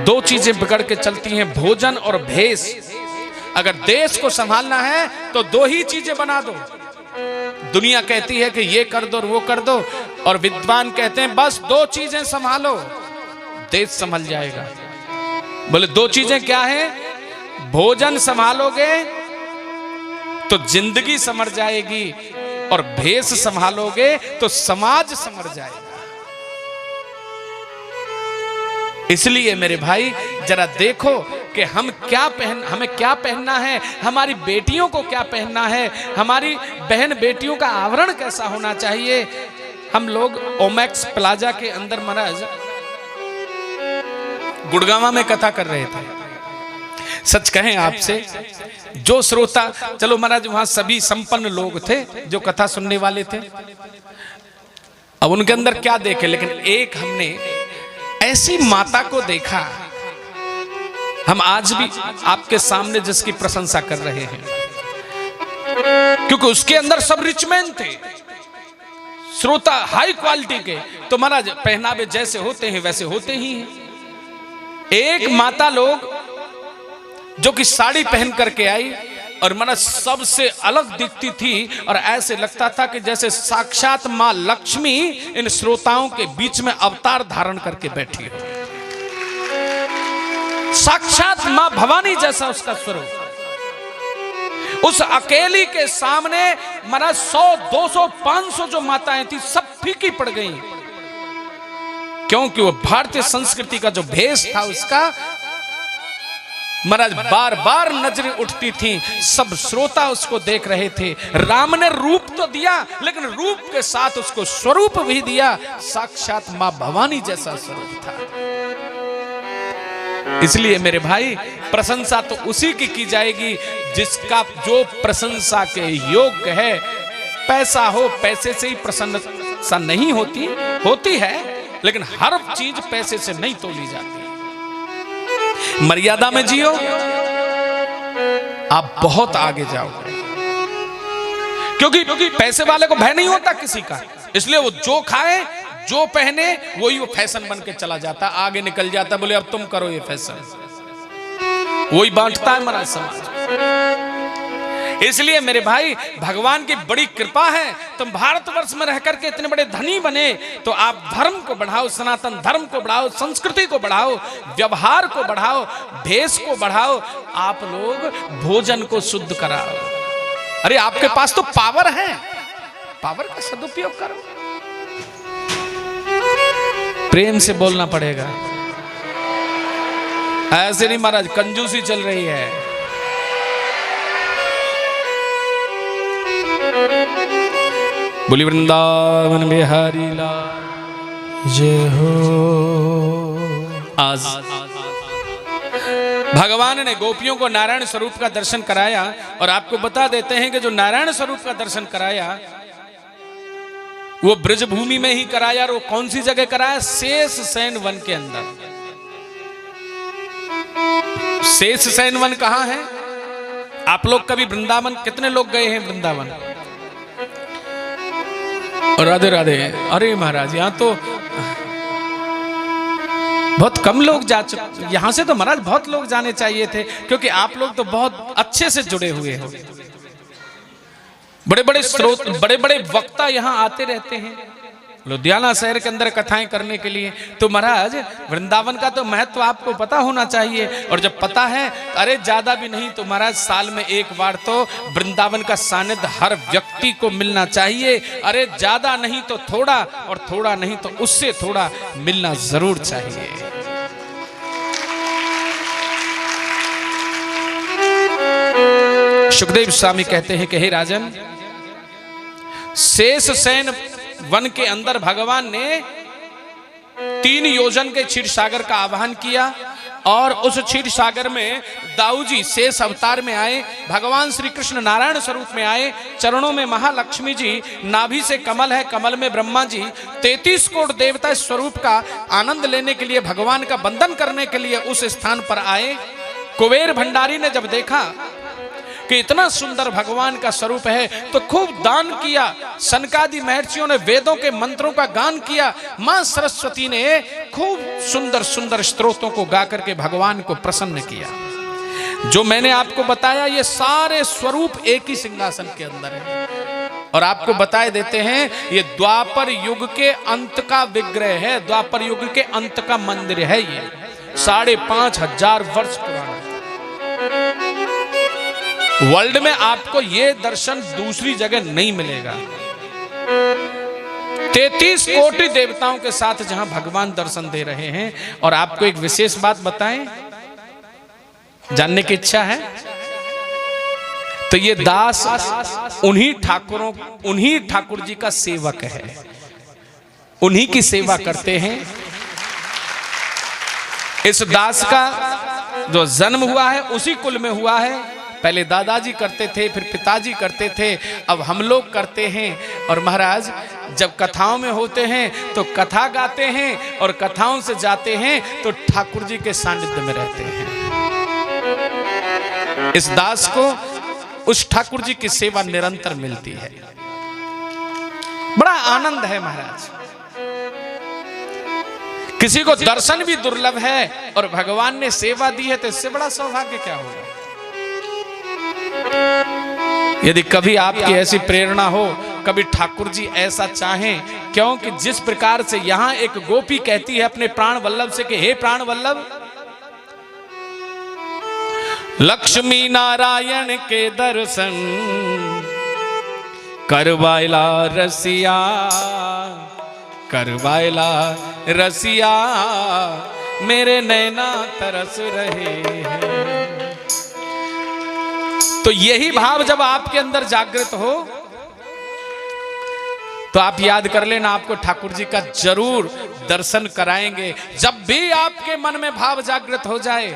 दो चीजें बिगड़ के चलती हैं, भोजन और भेष। अगर देश को संभालना है तो दो ही चीजें बना दो। दुनिया कहती है कि ये कर दो और वो कर दो, और विद्वान कहते हैं बस दो चीजें संभालो, देश संभल जाएगा। बोले दो चीजें क्या है? भोजन संभालोगे तो जिंदगी संवर जाएगी, और भेष संभालोगे तो समाज संवर जाएगा। इसलिए मेरे भाई जरा देखो कि हमें क्या पहनना है, हमारी बेटियों को क्या पहनना है, हमारी बहन बेटियों का आवरण कैसा होना चाहिए। हम लोग ओमैक्स प्लाजा के अंदर महाराज गुड़गांव में कथा कर रहे थे। सच कहें आपसे, जो श्रोता, चलो महाराज वहां सभी संपन्न लोग थे जो कथा सुनने वाले थे, अब उनके अंदर क्या देखे, लेकिन एक हमने ऐसी माता को देखा, हम आज भी आपके सामने जिसकी प्रशंसा कर रहे हैं, क्योंकि उसके अंदर सब रिचमैन थे, श्रोता हाई क्वालिटी के, तो महाराज पहनावे जैसे होते हैं वैसे होते ही हैं। एक माता लोग जो कि साड़ी पहन करके आई और महाराज सबसे अलग दिखती थी, और ऐसे लगता था कि जैसे साक्षात मां लक्ष्मी इन श्रोताओं के बीच में अवतार धारण करके बैठी हो। साक्षात मां भवानी जैसा उसका स्वरूप। उस अकेली के सामने महाराज 100, 200, 500 जो माताएं थी सब फीकी पड़ गई, क्योंकि वो भारतीय संस्कृति का जो भेष था उसका महाराज बार बार नजरें उठती थी, सब श्रोता उसको देख रहे थे। राम ने रूप तो दिया, लेकिन रूप के साथ उसको स्वरूप भी दिया, साक्षात मां भवानी जैसा स्वरूप था। इसलिए मेरे भाई प्रशंसा तो उसी की जाएगी जिसका जो प्रशंसा के योग्य है। पैसा हो, पैसे से ही प्रशंसा नहीं होती, होती है, लेकिन हर चीज पैसे से नहीं तोली जाती। मर्यादा में जियो, आप बहुत आगे जाओगे, क्योंकि पैसे वाले को भय नहीं होता किसी का, इसलिए वो जो खाए जो पहने वही वो फैशन बन के चला जाता, आगे निकल जाता, बोले अब तुम करो ये फैशन, वही बांटता है महाराज समाज। इसलिए मेरे भाई भगवान की बड़ी कृपा है, तुम भारतवर्ष में रह करके इतने बड़े धनी बने, तो आप धर्म को बढ़ाओ, सनातन धर्म को बढ़ाओ, संस्कृति को बढ़ाओ, व्यवहार को बढ़ाओ, भेष को बढ़ाओ, आप लोग भोजन को शुद्ध कराओ। अरे आपके पास तो पावर है, पावर का सदुपयोग करो। प्रेम से बोलना पड़ेगा, ऐसे नहीं महाराज कंजूसी चल रही है। बोली वृंदावन बिहारी लाल जय हो। आज भगवान ने गोपियों को नारायण स्वरूप का दर्शन कराया, और आपको बता देते हैं कि जो नारायण स्वरूप का दर्शन कराया वो ब्रजभूमि में ही कराया, और वो कौन सी जगह कराया? शेष शयन वन के अंदर। शेष शयन वन कहां है? आप लोग कभी वृंदावन, कितने लोग गए हैं वृंदावन? राधे राधे। अरे महाराज यहाँ तो बहुत कम लोग जा चुके, यहाँ से तो महाराज बहुत लोग जाने चाहिए थे, क्योंकि आप लोग तो बहुत अच्छे से जुड़े हुए हो। बड़े बड़े स्रोत, बड़े बड़े वक्ता यहाँ आते रहते हैं लुधियाना शहर के अंदर कथाएं करने के लिए। तो महाराज वृंदावन का तो महत्व आपको पता होना चाहिए, और जब पता है, अरे ज्यादा भी नहीं तो महाराज साल में एक बार तो वृंदावन का सानिध्य हर व्यक्ति को मिलना चाहिए। अरे ज्यादा नहीं तो थोड़ा, और थोड़ा नहीं तो उससे थोड़ा मिलना जरूर चाहिए। सुखदेव स्वामी कहते हैं कि हे राजन, शेष शयन वन के अंदर भगवान ने 3 योजन के क्षीर सागर का आह्वान किया, और उस क्षीर सागर में दाऊ जी शेष अवतार में आए, भगवान श्री कृष्ण नारायण स्वरूप में आए, चरणों में महालक्ष्मी जी, नाभि से कमल है, कमल में ब्रह्मा जी, 33 कोटि देवता स्वरूप का आनंद लेने के लिए, भगवान का वंदन करने के लिए उस स्थान पर आए। कुबेर भंडारी ने जब देखा कि इतना सुंदर भगवान का स्वरूप है तो खूब दान किया। सनकादि महर्षियों ने वेदों के मंत्रों का गान किया। मां सरस्वती ने खूब सुंदर सुंदर स्तोत्रों को गा करके भगवान को प्रसन्न किया। जो मैंने आपको बताया ये सारे स्वरूप एक ही सिंहासन के अंदर है। और आपको बताए देते हैं ये द्वापर युग के अंत का विग्रह है, द्वापर युग के अंत का मंदिर है। ये 5,500 वर्ष पुराना। वर्ल्ड में आपको ये दर्शन दूसरी जगह नहीं मिलेगा। 33 कोटि देवताओं के साथ जहां भगवान दर्शन दे रहे हैं। और आपको एक विशेष बात बताएं, जानने की इच्छा है? तो ये दास उन्हीं ठाकुर जी का सेवक है, उन्हीं की सेवा करते हैं। इस दास का जो जन्म हुआ है उसी कुल में हुआ है। पहले दादाजी करते थे, फिर पिताजी करते थे, अब हम लोग करते हैं। और महाराज जब कथाओं में होते हैं तो कथा गाते हैं, और कथाओं से जाते हैं तो ठाकुर जी के सानिध्य में रहते हैं। इस दास को उस ठाकुर जी की सेवा निरंतर मिलती है। बड़ा आनंद है महाराज। किसी को दर्शन भी दुर्लभ है और भगवान ने सेवा दी है तो इससे बड़ा सौभाग्य क्या होगा। यदि कभी आपकी ऐसी प्रेरणा हो, कभी ठाकुर जी ऐसा चाहें, क्योंकि जिस प्रकार से यहां एक गोपी कहती है अपने प्राण वल्लभ से कि हे प्राण वल्लभ, लक्ष्मी नारायण के दर्शन करवाइला रसिया, करवाइला रसिया, मेरे नैना तरस रहे हैं। तो यही भाव जब आपके अंदर जागृत हो तो आप याद कर लेना, आपको ठाकुर जी का जरूर दर्शन कराएंगे। जब भी आपके मन में भाव जागृत हो जाए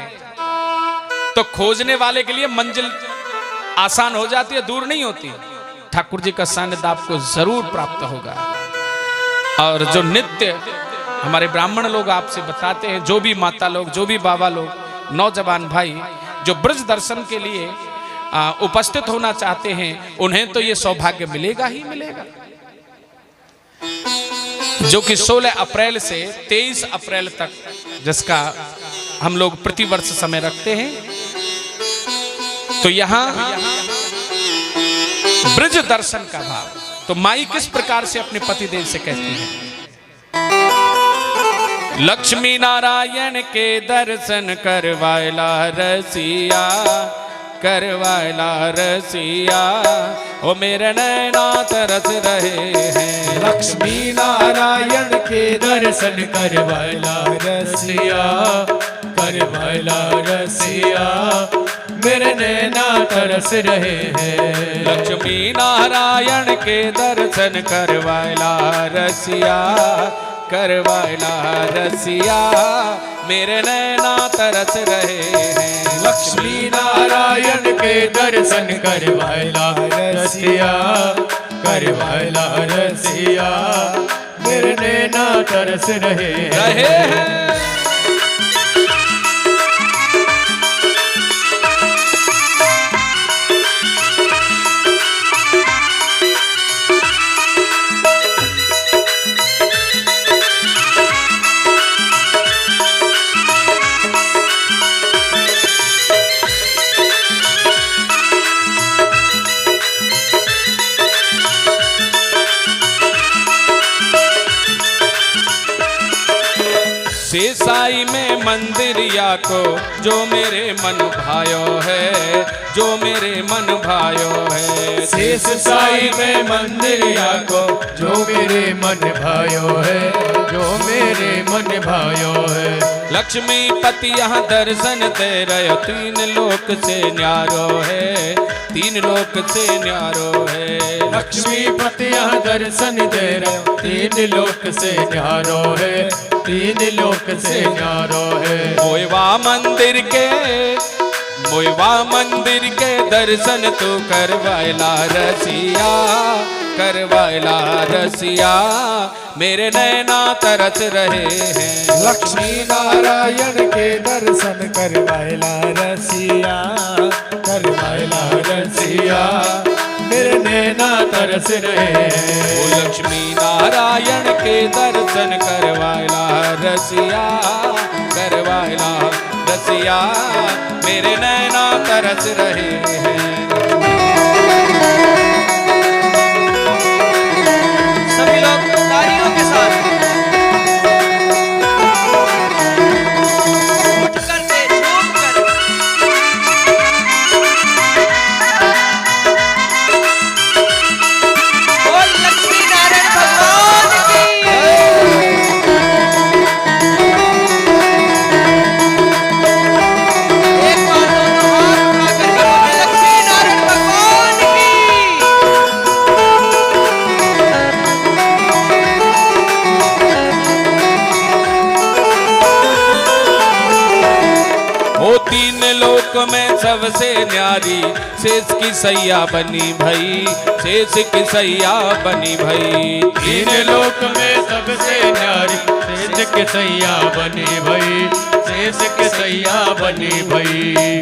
तो खोजने वाले के लिए मंजिल आसान हो जाती है, दूर नहीं होती। ठाकुर जी का सानिध्य आपको जरूर प्राप्त होगा। और जो नित्य हमारे ब्राह्मण लोग आपसे बताते हैं, जो भी माता लोग, जो भी बाबा लोग, नौजवान भाई जो ब्रज दर्शन के लिए उपस्थित होना चाहते हैं, उन्हें तो ये सौभाग्य मिलेगा ही मिलेगा। जो कि 16 अप्रैल से 23 अप्रैल तक जिसका हम लोग प्रतिवर्ष समय रखते हैं। तो यहां ब्रज दर्शन का भाव, तो माई किस प्रकार से अपने पतिदेव से कहती है, लक्ष्मी नारायण के दर्शन करवाइला रसिया, करवाइला रसिया, ओ मेरे नैना तरस रहे हैं। लक्ष्मी नारायण के दर्शन करवाइला रसिया, करवाइला रसिया, मेरे नैना तरस रहे हैं। लक्ष्मी नारायण के दर्शन करवाइला रसिया, करवाइला रसिया, मेरे नैना तरस रहे हैं। लक्ष्मी नारायण के दर्शन करवाइला रसिया, करवाइला रसिया, मेरे नैना तरस रहे हैं। शेषाई में मंदिरिया को जो मेरे मन भायो है, जो मेरे मन भायो है। शेष साई में मंदिरिया को जो मेरे मन भायो है, जो मेरे मन भायो है। लक्ष्मी पति यहाँ दर्शन दे रहे, 3 लोक से न्यारो है, 3 लोक से न्यारो है। लक्ष्मी पति यहाँ दर्शन दे रहे, 3 लोक से न्यारो है, 3 लोक से न्यारो है। वो मोयवा मंदिर के दर्शन तू करवायला रसिया, करवायला रसिया, मेरे नैना तरस रहे हैं। लक्ष्मी नारायण के दर्शन करवायला रसिया, करवायला रसिया, मेरे नैना तरस रहे हैं। ओ लक्ष्मी नारायण के दर्शन करवायला रसिया, करवायला रसिया, मेरे नैना तरस रहे हैं। सभी लोग तालियों के साथ उठ करके झूम कर बोल लक्ष्मी नारायण भगवान की। एक बार दोनों हाथ उठा कर बोल लक्ष्मी नारायण भगवान की। ओ तीन लोक में सबसे न्यारी शेष की सैया बनी भई, शेष की सैया बनी भई। तीन लोक में सबसे न्यारी शेष के सैया बनी भई, शेष के सैया बनी भई।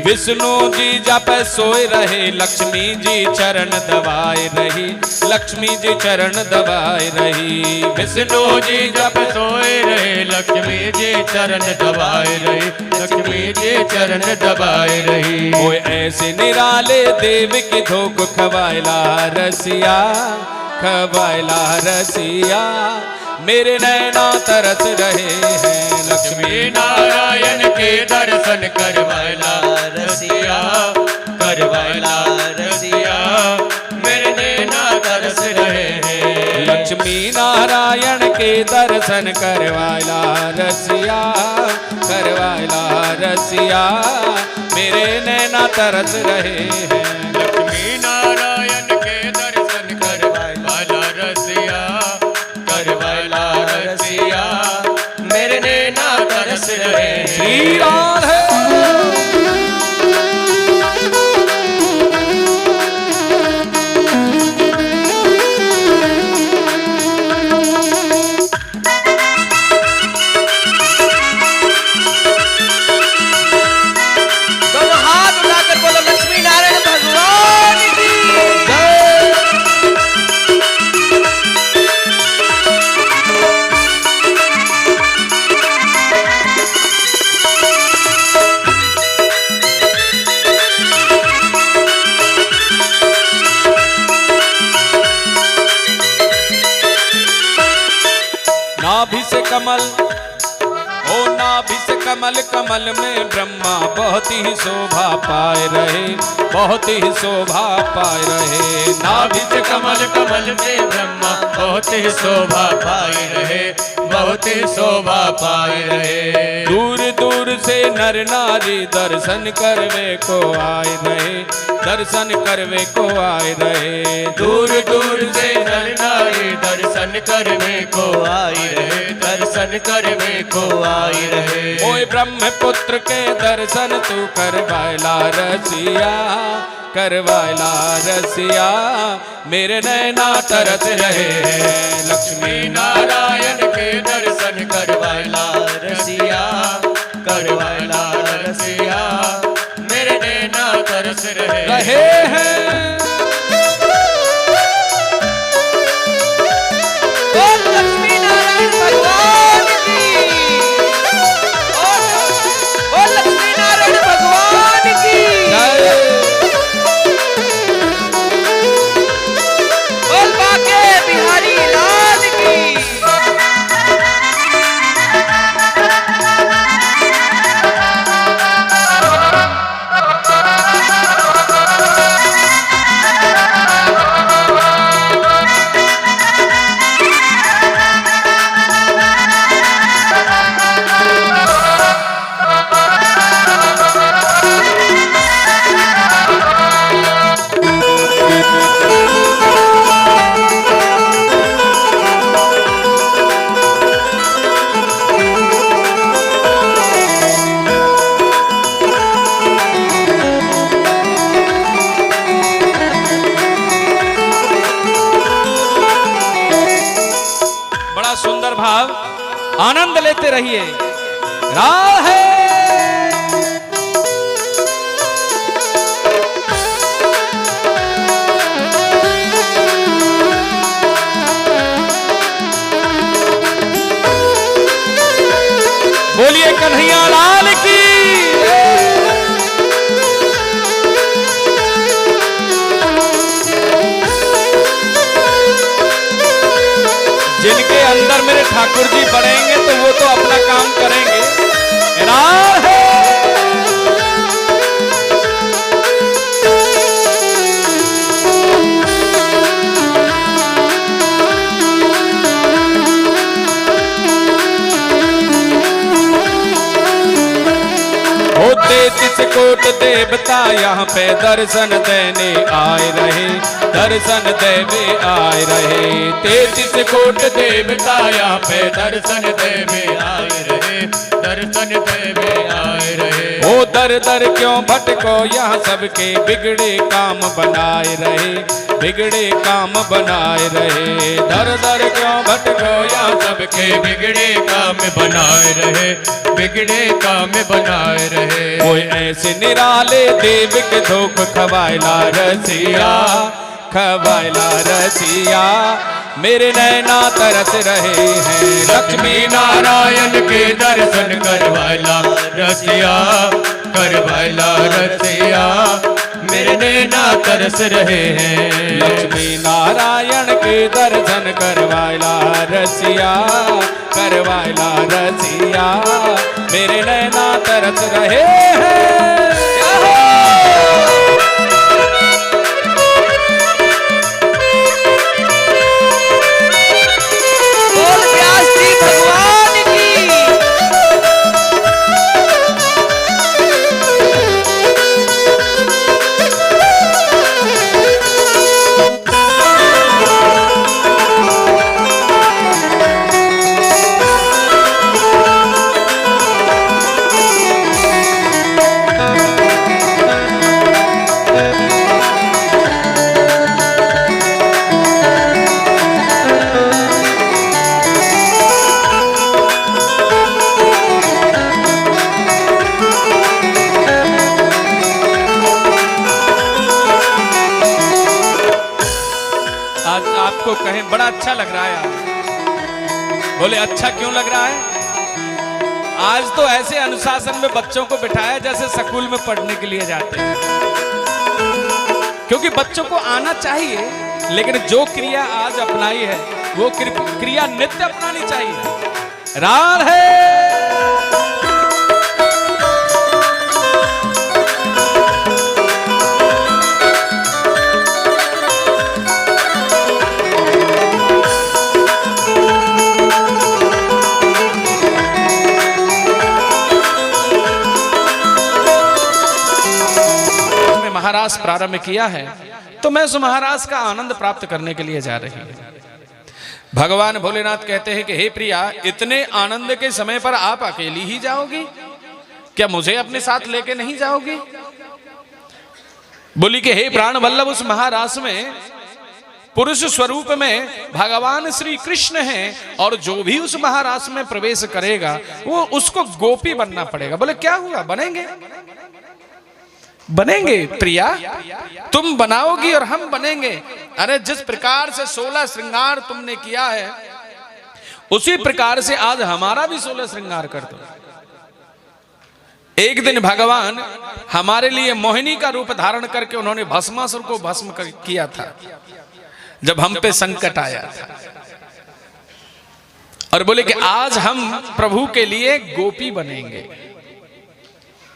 विष्णु जी जप सोए रहे, लक्ष्मी जी चरण दबाए रही, लक्ष्मी जी चरण दबाए रही। विष्णु जी जब सोए रहे, लक्ष्मी जी चरण दबाए रही, लक्ष्मी जी चरण दबाए रही। ओए ऐसे निराले देव की धोख खवायला रसिया, खवायला रसिया, मेरे नैना तरस रहे हैं। लक्ष्मी नारायण के दर्शन करवायला रसिया, करवायला रसिया, मेरे नैना तरस रहे हैं। लक्ष्मी नारायण के दर्शन करवायला रसिया, करवायला रसिया, मेरे नैना तरस रहे हैं। लक्ष्मी नारायण के दर्शन करवायला रसिया, करवायला रसिया, मेरे नैना तरस रहे हैं। श्री राधे। दोनों हाथ उठाकर बोलो लक्ष्मी नारायण भगवान की। नाभि से कमल, ओ नाभि से कमल, कमल में ब्रह्मा बहुत ही शोभा पाए रहे, बहुत ही शोभा पाए रहे। नाभि से कमल, कमल में ब्रह्मा बहुत ही शोभा पाए रहे, बहुत ही शोभा पाए रहे। दूर दूर से नर नारी दर्शन करवे को आए रहे, दर्शन करवे को आए रहे। दूर दूर से नर नारी दर्शन करने को आई रहे, दर्शन करने को आई रहे। ओए ब्रह्मपुत्र के दर्शन तू करवायला रसिया, करवायला रसिया, मेरे नैना तरस रहे हैं। लक्ष्मी नारायण के दर्शन करवायला रसिया, करवायला रसिया, मेरे नैना तरस रहे हैं। बोल लक्ष्मी नारायण भगवान की। बोल लक्ष्मी नारायण भगवान की। बोल बाके बिहारी लाल की। लेते रहिए। राधे बोलिए कन्हैया लाल की। जिनके अंदर मेरे ठाकुर जी बढ़ेंगे तो वो तो अपना काम करेंगे। राधे तेतीस कोट देवता यहाँ पे दर्शन देने आए रहे, दर्शन देवे आए रहे। 33 कोट देवता यहाँ पे दर्शन देवे आए रहे, दर्शन देवे आए रहे। ओ दर दर क्यों भटको यहाँ सबके बिगड़े काम बनाए रहे, बिगड़े काम बनाए रहे। दर दर क्यों भटको यहाँ सबके बिगड़े काम बनाए रहे, बिगड़े काम बनाए रहे। कोई ऐसे निराले देव के धोख खवायला रसिया, खवायला रसिया मेरे नैना तरस रहे हैं। लक्ष्मी नारायण के दर्शन करवाला रसिया, करवाला रसिया मेरे नैना तरस रहे हैं। लक्ष्मी नारायण के दर्शन करवायला रसिया, करवायला रसिया मेरे नैना तरस रहे हैं। बोल व्यास जी भगवान की। आज आपको कहें बड़ा अच्छा लग रहा है आज। बोले अच्छा क्यों लग रहा है? आज तो ऐसे अनुशासन में बच्चों को बिठाया जैसे स्कूल में पढ़ने के लिए जाते हैं। क्योंकि बच्चों को आना चाहिए, लेकिन जो क्रिया आज अपनाई है वो क्रिया नित्य अपनानी चाहिए। राधे महारास प्रारंभ किया है तो मैं उस महारास का आनंद प्राप्त करने के लिए जा रही हूं। भगवान भोलेनाथ कहते हैं कि हे प्रिया, इतने आनंद के समय पर आप अकेली ही जाओगी क्या? मुझे अपने साथ लेके नहीं जाओगी? बोली कि हे प्राण वल्लभ, उस महारास में पुरुष स्वरूप में भगवान श्री कृष्ण हैं और जो भी उस महारास में प्रवेश करेगा वो उसको गोपी बनना पड़ेगा। बोले क्या हुआ, बनेंगे? बनेंगे प्रिया, तुम बनाओगी और हम बनेंगे। अरे जिस प्रकार से 16 श्रृंगार तुमने किया है उसी प्रकार से आज हमारा भी 16 श्रृंगार कर दो। एक दिन भगवान हमारे लिए मोहिनी का रूप धारण करके उन्होंने भस्मासुर को भस्म किया था जब हम पे संकट आया था, और बोले कि आज हम प्रभु के लिए गोपी बनेंगे।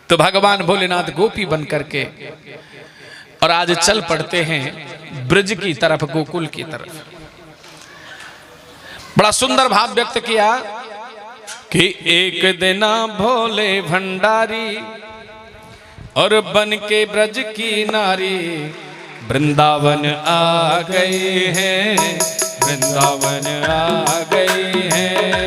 तो भगवान भोलेनाथ गोपी बन करके और आज चल पड़ते हैं ब्रज की तरफ, गोकुल की तरफ। बड़ा सुंदर भाव व्यक्त किया कि एक दिन भोले भंडारी और बन के ब्रज की नारी वृंदावन आ गए हैं, वृंदावन आ गए हैं।